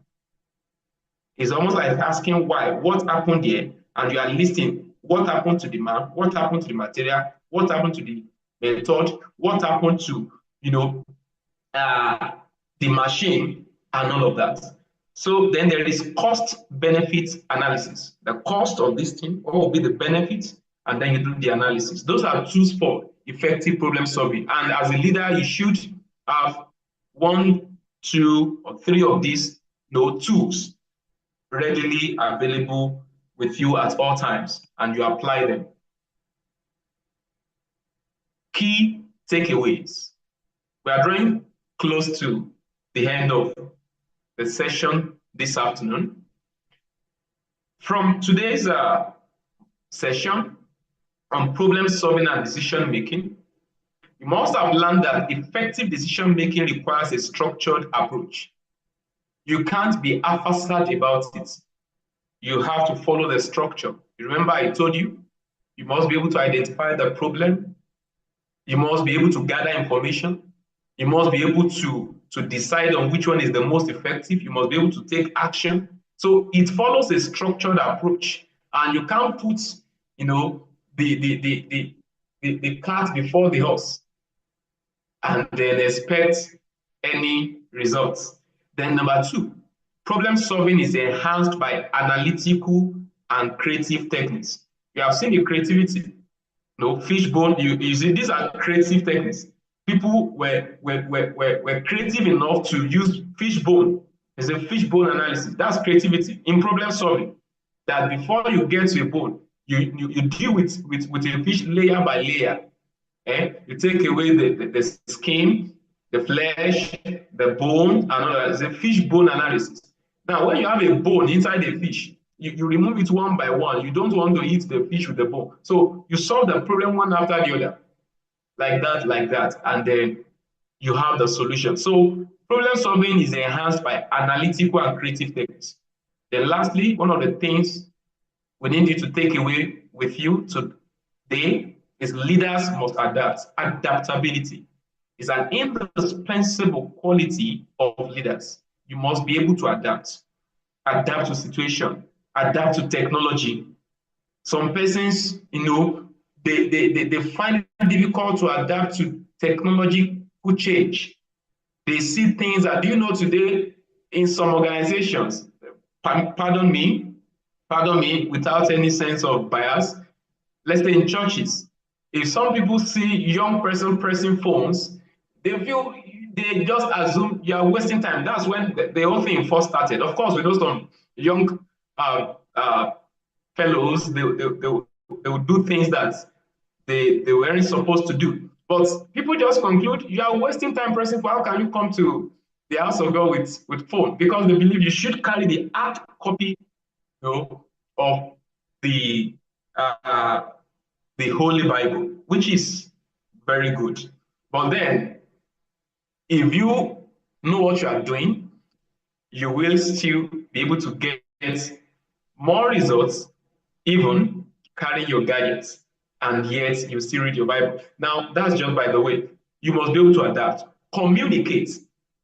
It's almost like asking why, what happened here, and you are listing what happened to the man, what happened to the material, what happened to the method, what happened to the machine, and all of that. So then there is cost benefit analysis. The cost of this thing, what will be the benefit, and then you do the analysis. Those are tools for effective problem solving. And as a leader, you should have 1, 2, or 3 of these tools readily available with you at all times, and you apply them. Key takeaways. We are drawing close to the end of the session this afternoon. From today's session on problem solving and decision making, you must have learned that effective decision making requires a structured approach. You can't be haphazard about it. You have to follow the structure. You remember I told you, you must be able to identify the problem. You must be able to gather information. You must be able to decide on which one is the most effective. You must be able to take action. So it follows a structured approach. And you can't put, the cart before the horse and then expect any results. Then number 2, problem solving is enhanced by analytical and creative techniques. You have seen the creativity. Fishbone, you see, these are creative techniques. People were creative enough to use fishbone. It's a fishbone analysis. That's creativity in problem solving. That before you get to a bone, you deal with a fish layer by layer. You take away the skin, the flesh, the bone, and all that. It's a fish bone analysis. Now, when you have a bone inside a fish, you remove it one by one. You don't want to eat the fish with the bone. So you solve the problem one after the other, like that, and then you have the solution. So problem solving is enhanced by analytical and creative techniques. Then lastly, one of the things we need you to take away with you today is leaders must adapt. Adaptability is an indispensable quality of leaders. You must be able to adapt to situation, adapt to technology, Some persons, they find it difficult to adapt to technological change. They see things that, do you know, today in some organizations, pardon me, without any sense of bias, let's say in churches, if some people see young person pressing phones, they just assume you are wasting time. That's when the whole thing first started. Of course, we know some young fellows, they would do things that they weren't supposed to do. But people just conclude you are wasting time pressing for. How can you come to the house of God with phone? Because they believe you should carry the hard copy, of the uh, the Holy Bible, which is very good. But then, if you know what you are doing, you will still be able to get more results, even carry your gadgets, and yet you still read your Bible. Now, that's just by the way. You must be able to adapt, communicate.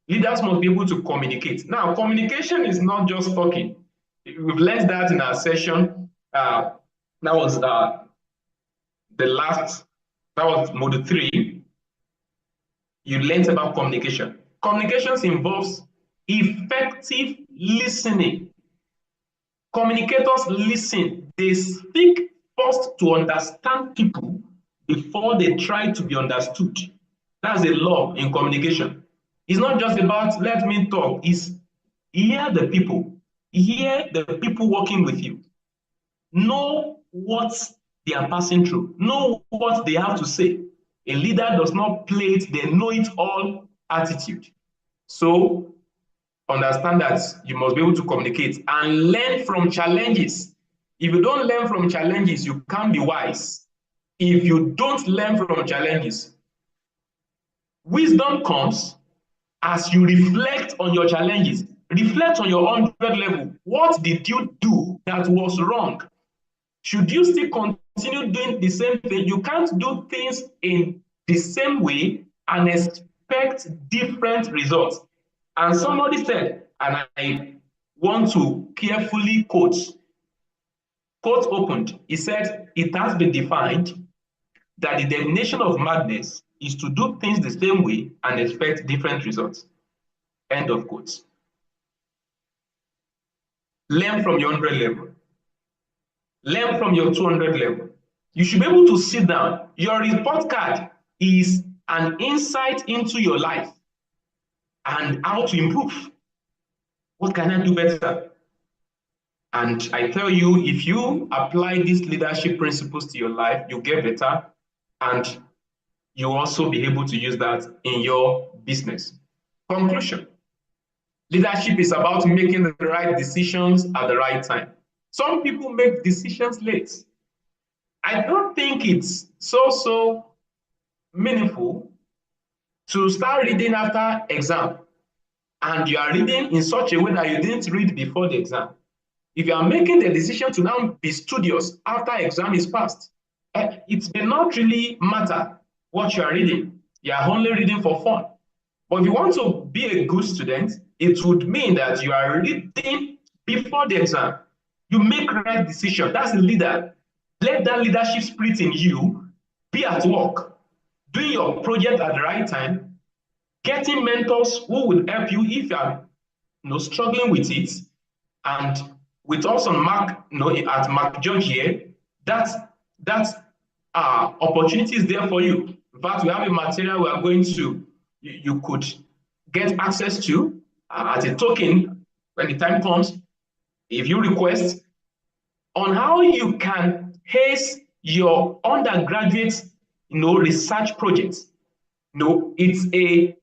Leaders must be able to communicate. Now, communication is not just talking. We've learned that in our session. That was the last, that was module 3. You learned about communication. Communications involves effective listening. Communicators listen. They speak first to understand people before they try to be understood. That's a law in communication. It's not just about let me talk. It's hear the people. Hear the people working with you. Know what they are passing through. Know what they have to say. A leader does not play it, they know it all attitude. So understand that you must be able to communicate and learn from challenges. If you don't learn from challenges, you can't be wise. If you don't learn from challenges, wisdom comes as you reflect on your challenges. Reflect on your 100 level. What did you do that was wrong? Should you still continue doing the same thing? You can't do things in the same way and expect different results. And somebody said, and I want to carefully quote opened, he said, it has been defined that the definition of madness is to do things the same way and expect different results. End of quote. Learn from your 100 level. Learn from your 200 level. You should be able to sit down. Your report card is an insight into your life and how to improve. What can I do better? And I tell you, if you apply these leadership principles to your life, you get better, and you also be able to use that in your business. Conclusion. Leadership is about making the right decisions at the right time. Some people make decisions late. I don't think it's so meaningful to start reading after exam, and you are reading in such a way that you didn't read before the exam. If you are making the decision to now be studious after exam is passed, it may not really matter what you are reading. You are only reading for fun. But if you want to be a good student, it would mean that you are reading before the exam. You make right decision. That's a leader. Let that leadership spirit in you be at work, doing your project at the right time, getting mentors who will help you if you are struggling with it. And with us on at McGeorge here, that opportunity is there for you. In fact, we have a material we are going to, you could get access to as a token when the time comes, if you request, on how you can haste your undergraduate research projects. It's a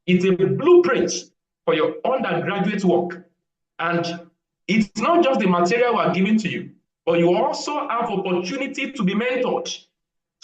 blueprint for your undergraduate work. And it's not just the material we're giving to you, but you also have opportunity to be mentored,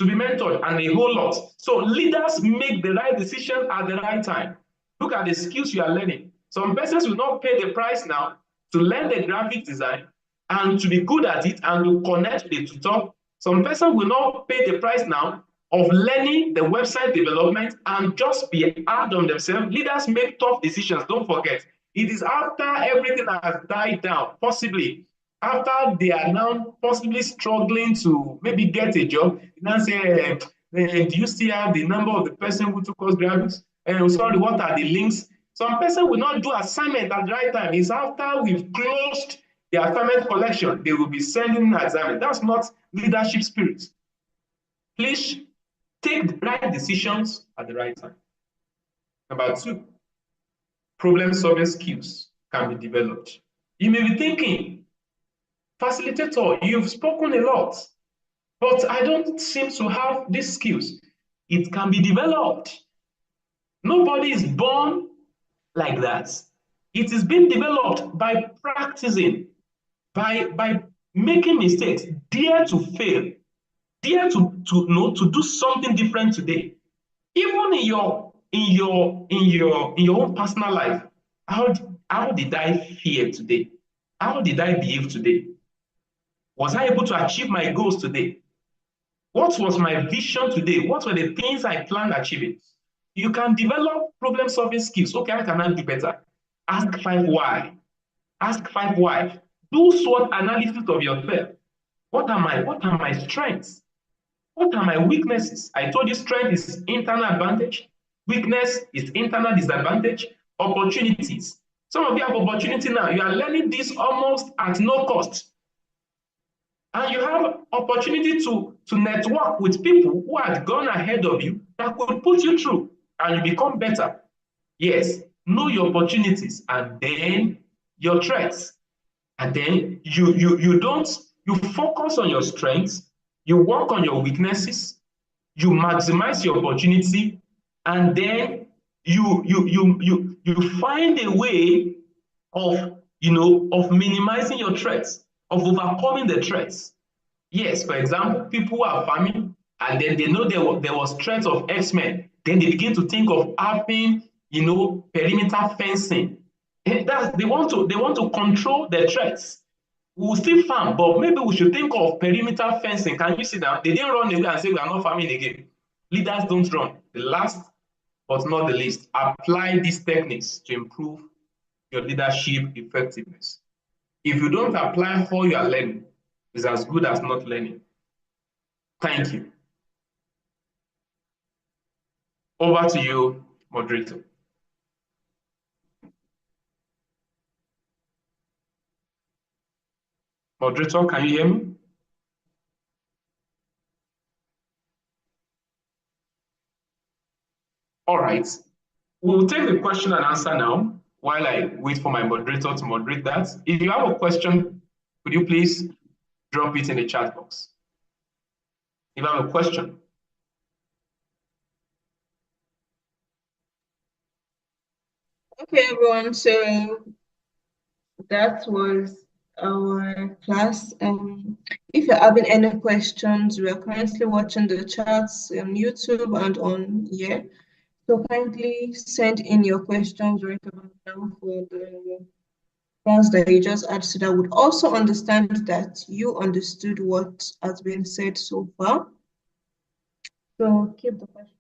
and a whole lot. So leaders make the right decision at the right time. Look at the skills you are learning. Some persons will not pay the price now to learn the graphic design and to be good at it and to connect with the tutor. Some persons will not pay the price now of learning the website development and just be hard on themselves. Leaders make tough decisions, don't forget. It is after everything has died down, possibly After they are now possibly struggling to maybe get a job, you now say, do you still have the number of the person who took us graphics? Sorry, what are the links? Some person will not do assignment at the right time. It's after we've closed the assignment collection, they will be sending an assignment. That's not leadership spirit. Please take the right decisions at the right time. Number two, problem-solving skills can be developed. You may be thinking, facilitator, you've spoken a lot, but I don't seem to have these skills. It can be developed. Nobody is born like that. It is being developed by practicing, by making mistakes, dare to fail, dare to do something different today. Even in your own personal life, how did I fear today? How did I behave today? Was I able to achieve my goals today? What was my vision today? What were the things I planned achieving? You can develop problem-solving skills. Okay, how can I do better? Ask 5 why. Ask 5 why. Do SWOT analysis of yourself. What are my strengths? What are my weaknesses? I told you strength is internal advantage. Weakness is internal disadvantage. Opportunities. Some of you have opportunity now. You are learning this almost at no cost. And you have opportunity to network with people who had gone ahead of you that could put you through and you become better. Yes, know your opportunities and then your threats. And then you focus on your strengths, you work on your weaknesses, you maximize your opportunity, and then you find a way of of minimizing your threats, of overcoming the threats. Yes, for example, people who are farming and then they know there was threat of X-Men, then they begin to think of having perimeter fencing. They want to control the threats. We will still farm, but maybe we should think of perimeter fencing. Can you see that? They didn't run away and say we are not farming again. Leaders don't run. The last but not the least, apply these techniques to improve your leadership effectiveness. If you don't apply how you are learning, it's as good as not learning. Thank you. Over to you, moderator. Moderator, can you hear me? All right. We'll take the question and answer now while I wait for my moderator to moderate that. If you have a question, could you please drop it in the chat box? If you have a question. Okay, everyone. So that was our class. If you're having any questions, we are currently watching the chats on YouTube and on here. So kindly send in your questions right about now for the ones that you just add so that would also understand that you understood what has been said so far. So keep the question.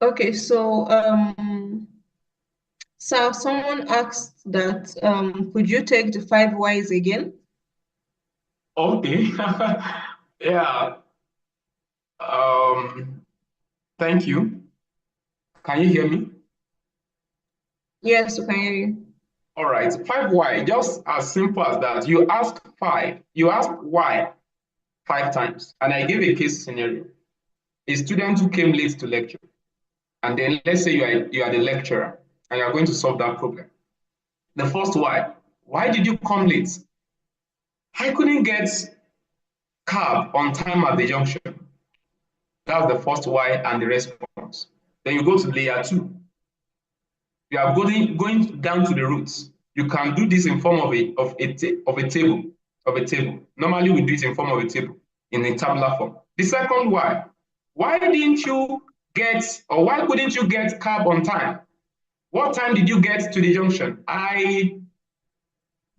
Okay, so someone asked that could you take the 5 whys again? Okay. Yeah. Thank you. Can you hear me? Yes, we can hear you. All right. 5 why, just as simple as that. You ask why 5 times. And I gave a case scenario. A student who came late to lecture. And then let's say you are the lecturer and you are going to solve that problem. The first why. Why did you come late? I couldn't get cab on time at the junction. That's the first why and the response. Then you go to layer 2. You are going down to the roots. You can do this in form of a table. Normally we do it in form of a table in a tabular form. The second why. Why didn't you get, or why couldn't you get cab on time? What time did you get to the junction? I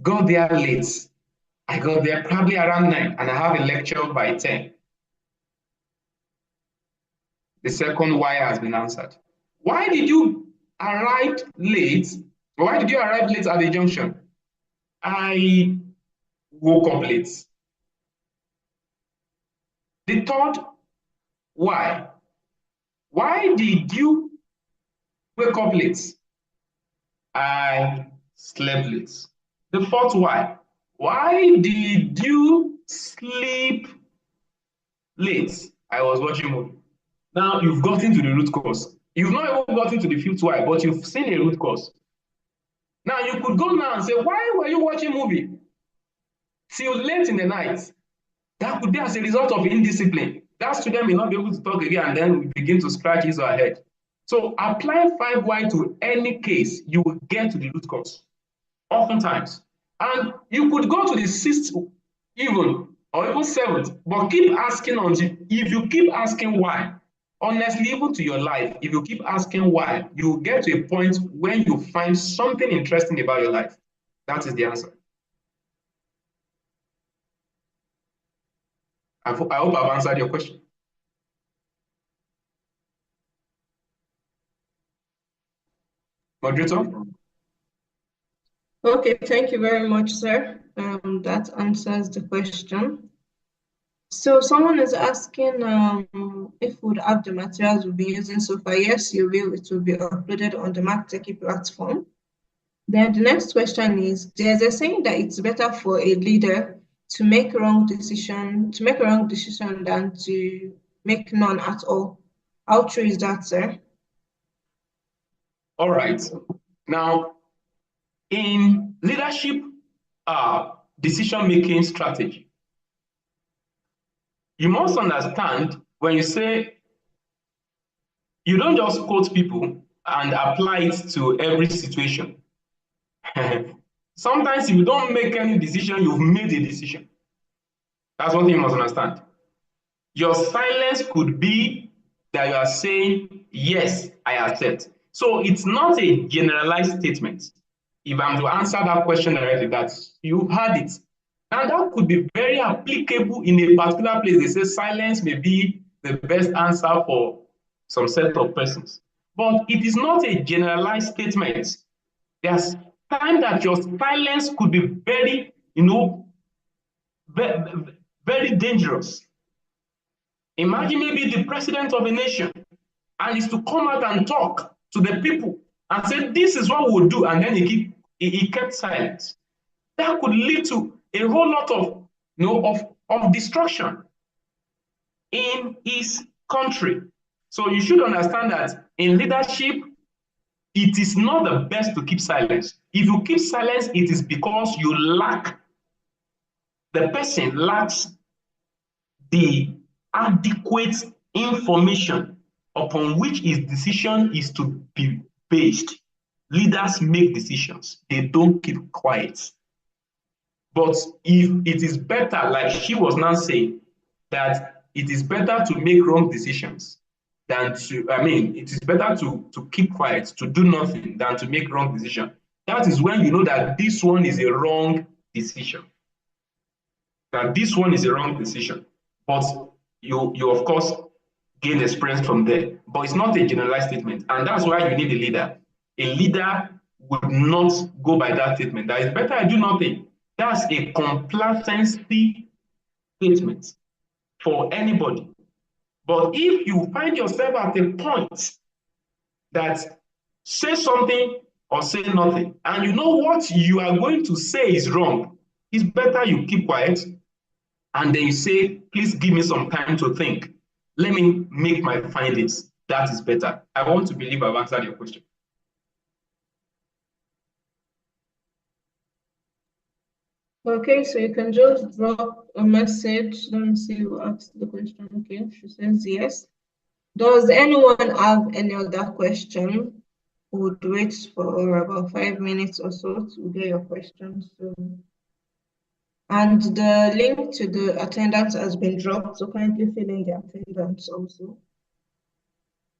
got there late. I got there probably around 9 and I have a lecture by 10. The second why has been answered. Why did you arrive late? Why did you arrive late at the junction? I woke up late. The third why. Why did you wake up late? I slept late. The fourth why. Why did you sleep late? I was watching movie. Now you've gotten to the root cause. You've not even gotten to the fifth why, but you've seen a root cause. Now you could go now and say, why were you watching movie till late in the night? That could be as a result of indiscipline. That student may not be able to talk again, and then we begin to scratch his or her head. So apply 5Y to any case, you will get to the root cause, oftentimes. And you could go to the sixth even, or even seventh, but keep asking until, if you keep asking why, honestly, even to your life, if you keep asking why, you will get to a point when you find something interesting about your life. That is the answer. I hope I've answered your question. Moderator? Okay, thank you very much, sir. That answers the question. So someone is asking if we would have the materials we'll be using so far. Yes, you will. It will be uploaded on the MacTechie platform. Then the next question is, there's a saying that it's better for a leader to make a wrong decision than to make none at all. How true is that, sir? All right. Now, in leadership decision-making strategy, you must understand when you say you don't just quote people and apply it to every situation. Sometimes if you don't make any decision, you've made a decision. That's one thing you must understand. Your silence could be that you are saying, yes, I accept. So it's not a generalized statement. If I'm to answer that question directly, that you had it. And that could be very applicable in a particular place. They say silence may be the best answer for some set of persons. But it is not a generalized statement. There's time that your silence could be very, very dangerous. Imagine maybe the president of a nation and is to come out and talk to the people and say, this is what we'll do, and then he kept silent. That could lead to a whole lot of destruction in his country. So you should understand that in leadership, it is not the best to keep silence. If you keep silence, it is because the person lacks the adequate information upon which his decision is to be based. Leaders make decisions, they don't keep quiet. But if it is better, like she was now saying, that it is better to make wrong decisions than it is better to keep quiet, to do nothing, than to make wrong decision. That is when you know that this one is a wrong decision. That this one is a wrong decision. But you of course gain experience from there. But it's not a generalized statement. And that's why you need a leader. A leader would not go by that statement. That is better I do nothing. That's a complacency statement for anybody. But if you find yourself at a point that say something or say nothing, and you know what you are going to say is wrong, it's better you keep quiet and then you say, please give me some time to think. Let me make my findings. That is better. I want to believe I've answered your question. Okay, so you can just drop a message. Let me see who asked the question. Okay, she says yes. Does anyone have any other question? Would wait for about 5 minutes or so to get your questions. So And the link to the attendance has been dropped, so kindly fill in the attendance also.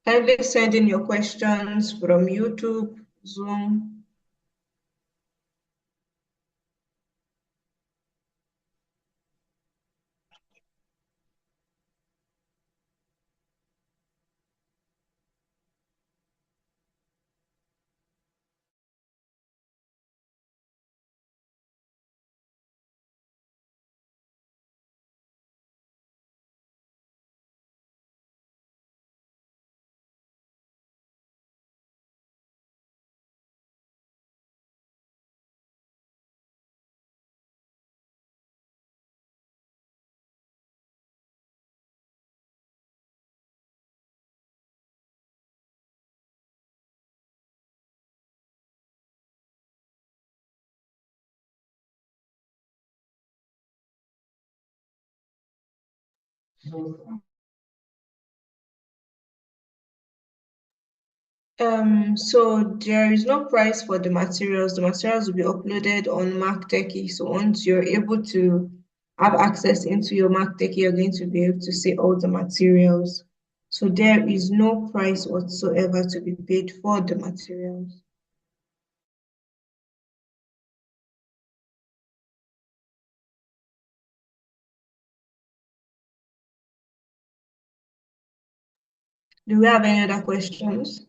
Kindly send in your questions from YouTube, Zoom. So there is no price for the materials. The materials will be uploaded on MacTechie. So once you're able to have access into your MacTechie, you're going to be able to see all the materials. So there is no price whatsoever to be paid for the materials. Do we have any other questions?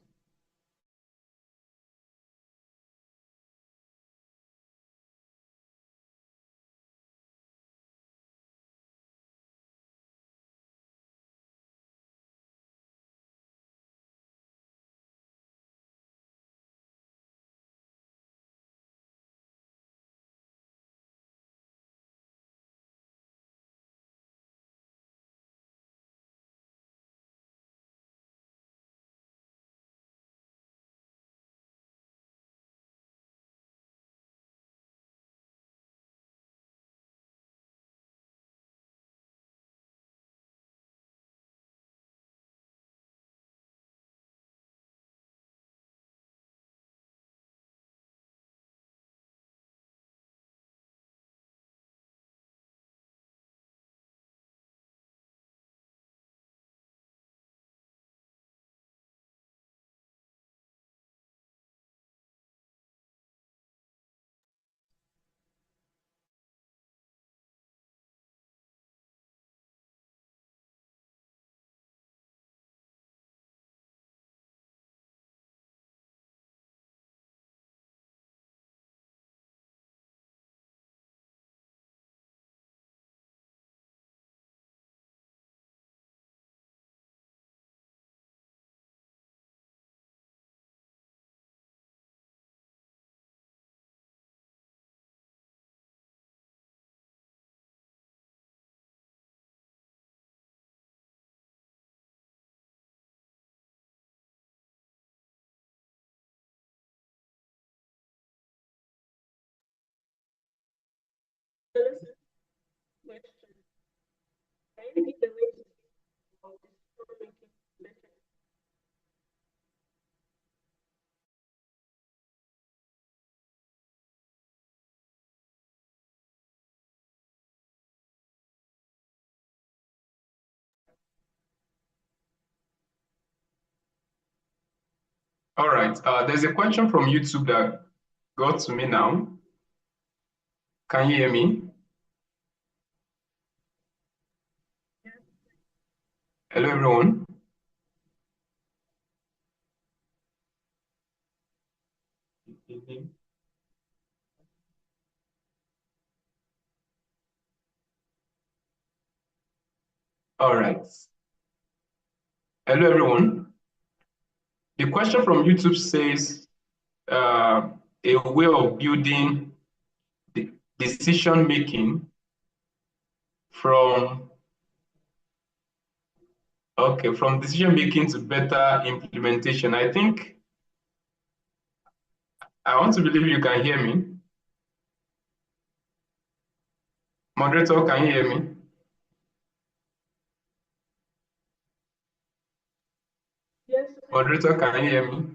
All right. There's a question from YouTube that got to me now. Can you hear me? Hello, everyone. All right. Hello, everyone. The question from YouTube says, a way of building the decision making from from decision making to better implementation. I think I want to believe you can hear me. Moderator, can you hear me? Yes. Moderator, can you hear me?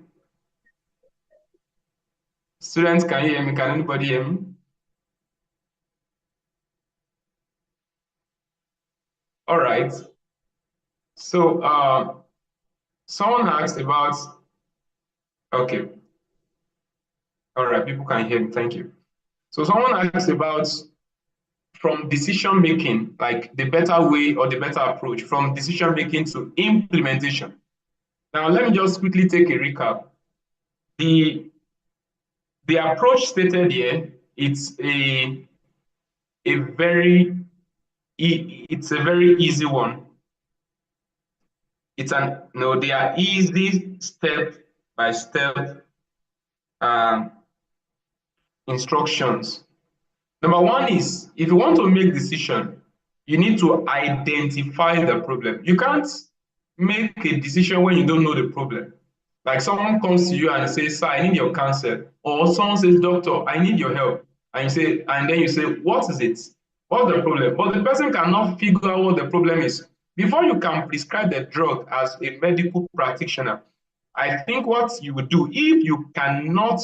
Students, can you hear me? Can anybody hear me? All right. So someone asked about, okay, all right, people can hear me. Thank you. So someone asked about from decision making, like the better way or the better approach from decision making to implementation. Now, let me just quickly take a recap. The the approach stated here, a very it's a very easy one. It's an no, they are easy step by step um, instructions. Number one is if you want to make decision, you need to identify the problem. You can't make a decision when you don't know the problem. Like someone comes to you and says, "Sir, I need your counsel," or someone says, "Doctor, I need your help," and you say, and then you say, "What is it? What's the problem?" But the person cannot figure out what the problem is. Before you can prescribe the drug as a medical practitioner, I think what you would do if you cannot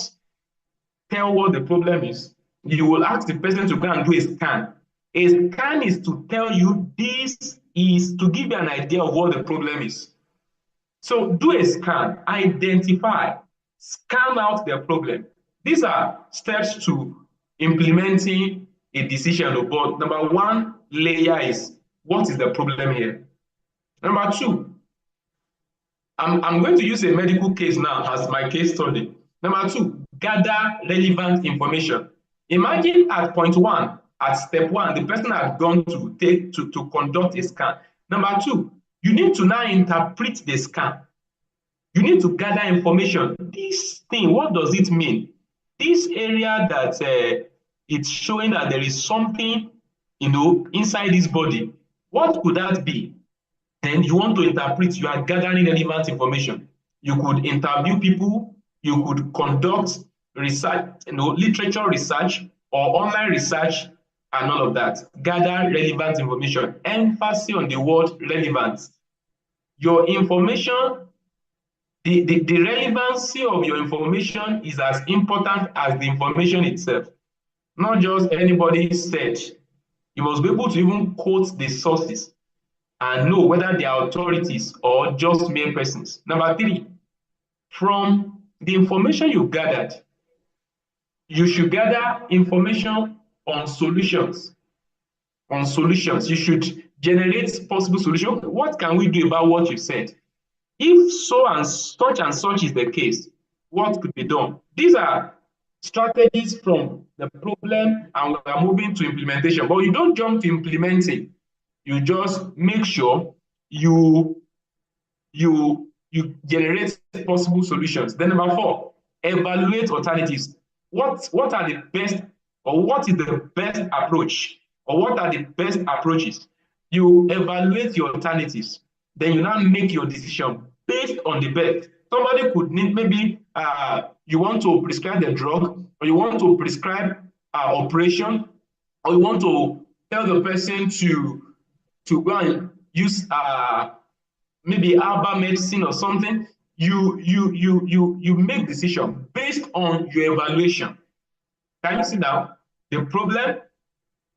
tell what the problem is, you will ask the person to go and do a scan. A scan is to tell you this is to give you an idea of what the problem is. So do a scan, identify, scan out the problem. These are steps to implementing a decision. But number one layer is what is the problem here? Number two, I'm going to use a medical case now as my case study. Number two, gather relevant information. Imagine at point one, at step one, the person had gone to conduct a scan. Number two, you need to now interpret the scan. You need to gather information. This thing, what does it mean? This area that it's showing that there is something, inside this body. What could that be? Then you want to interpret, you are gathering relevant information. You could interview people, you could conduct research, literature research or online research and all of that. Gather relevant information. Emphasis on the word relevant. Your information, the relevancy of your information is as important as the information itself. Not just anybody's search. You must be able to even quote the sources and know whether they are authorities or just mere persons. Number three, from the information you gathered, you should gather information on solutions. On solutions, you should generate possible solutions. What can we do about what you said? If so and such is the case, what could be done? These are strategies from the problem, and we are moving to implementation. But you don't jump to implementing. You just make sure you you generate possible solutions. Then number four, evaluate alternatives. What are the best, or what is the best approach, or what are the best approaches? You evaluate your alternatives. Then you now make your decision based on the best. Somebody could need maybe you want to prescribe the drug, or you want to prescribe operation, or you want to tell the person to go and use maybe herbal medicine or something. You make decision based on your evaluation. Can you see now the problem?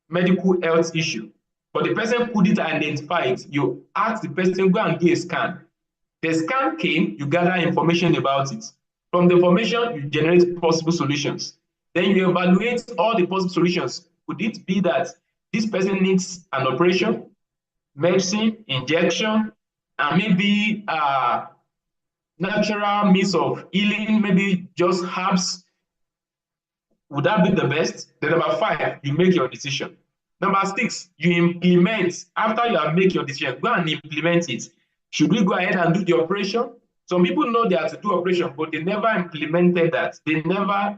Medical health issue, but the person couldn't identify it. You ask the person, go and do a scan. The scan came, you gather information about it. From the information, you generate possible solutions. Then you evaluate all the possible solutions. Could it be that this person needs an operation, medicine, injection, and maybe natural means of healing, maybe just herbs? Would that be the best? Then number five, you make your decision. Number six, you implement. After you have made your decision, go and implement it. Should we go ahead and do the operation? Some people know they have to do operation, but they never implemented that. They never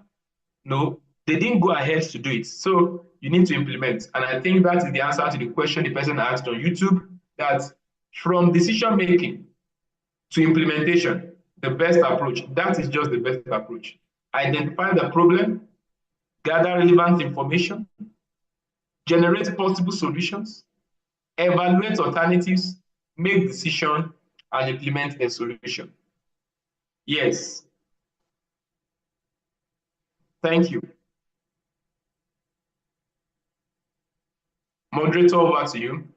know. They didn't go ahead to do it. So you need to implement. And I think that is the answer to the question the person asked on YouTube, that from decision making to implementation, the best approach, that is just the best approach. Identify the problem, gather relevant information, generate possible solutions, evaluate alternatives, make decisions, and implement a solution. Yes, thank you. Moderator, over to you.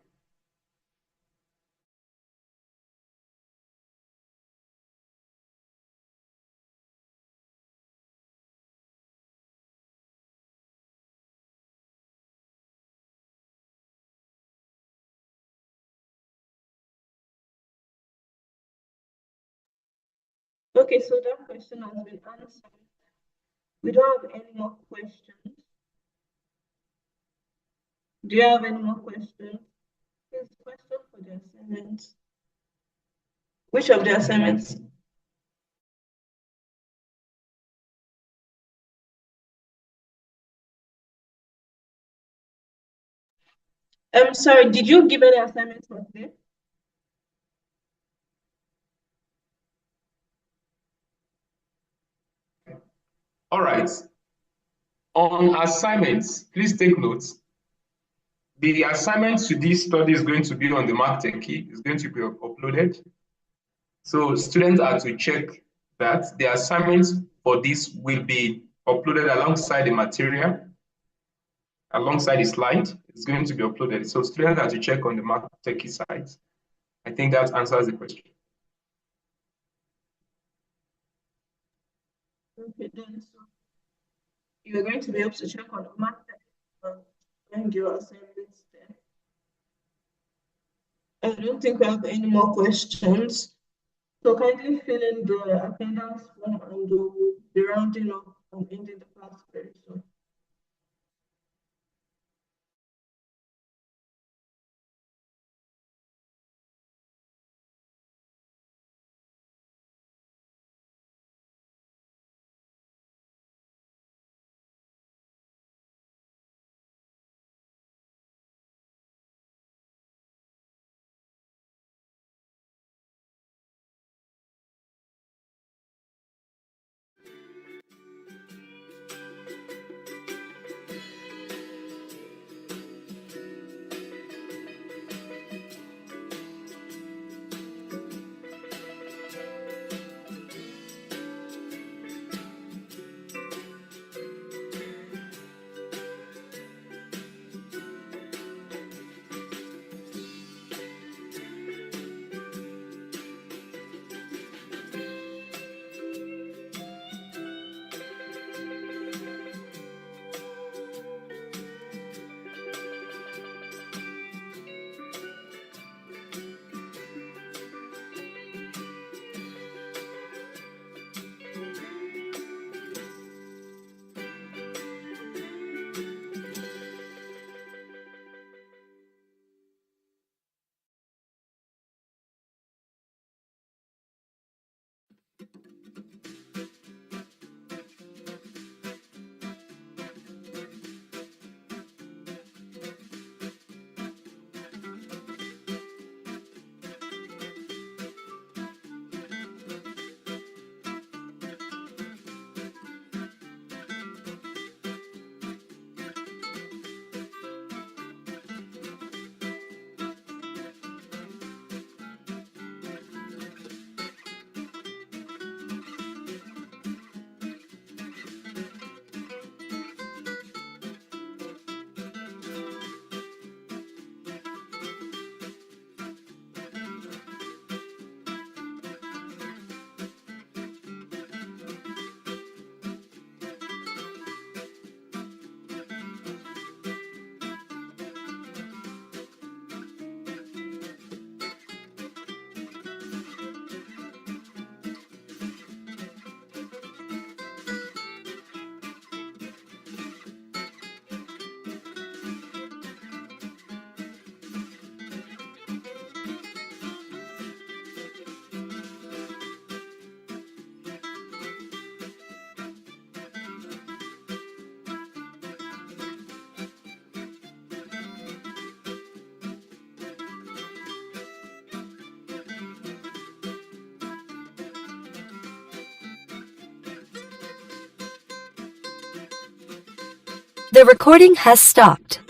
Okay, so that question has been answered. We don't have any more questions. Do you have any more questions? Here's a question for the assignments. Which of the assignments? I'm sorry, did you give any assignments for today? All right. On assignments, please take notes. The assignment to this study is going to be on the Mark Techie. It's going to be uploaded. So students are to check that the assignments for this will be uploaded alongside the material, alongside the slide. It's going to be uploaded. So students are to check on the Mark Techie site. I think that answers the question. Okay, then so you're going to be able to check on the Mark and your assignments there. I don't think we have any more questions. So kindly fill in the attendance form and we'll be rounding up and ending the class very soon. The recording has stopped.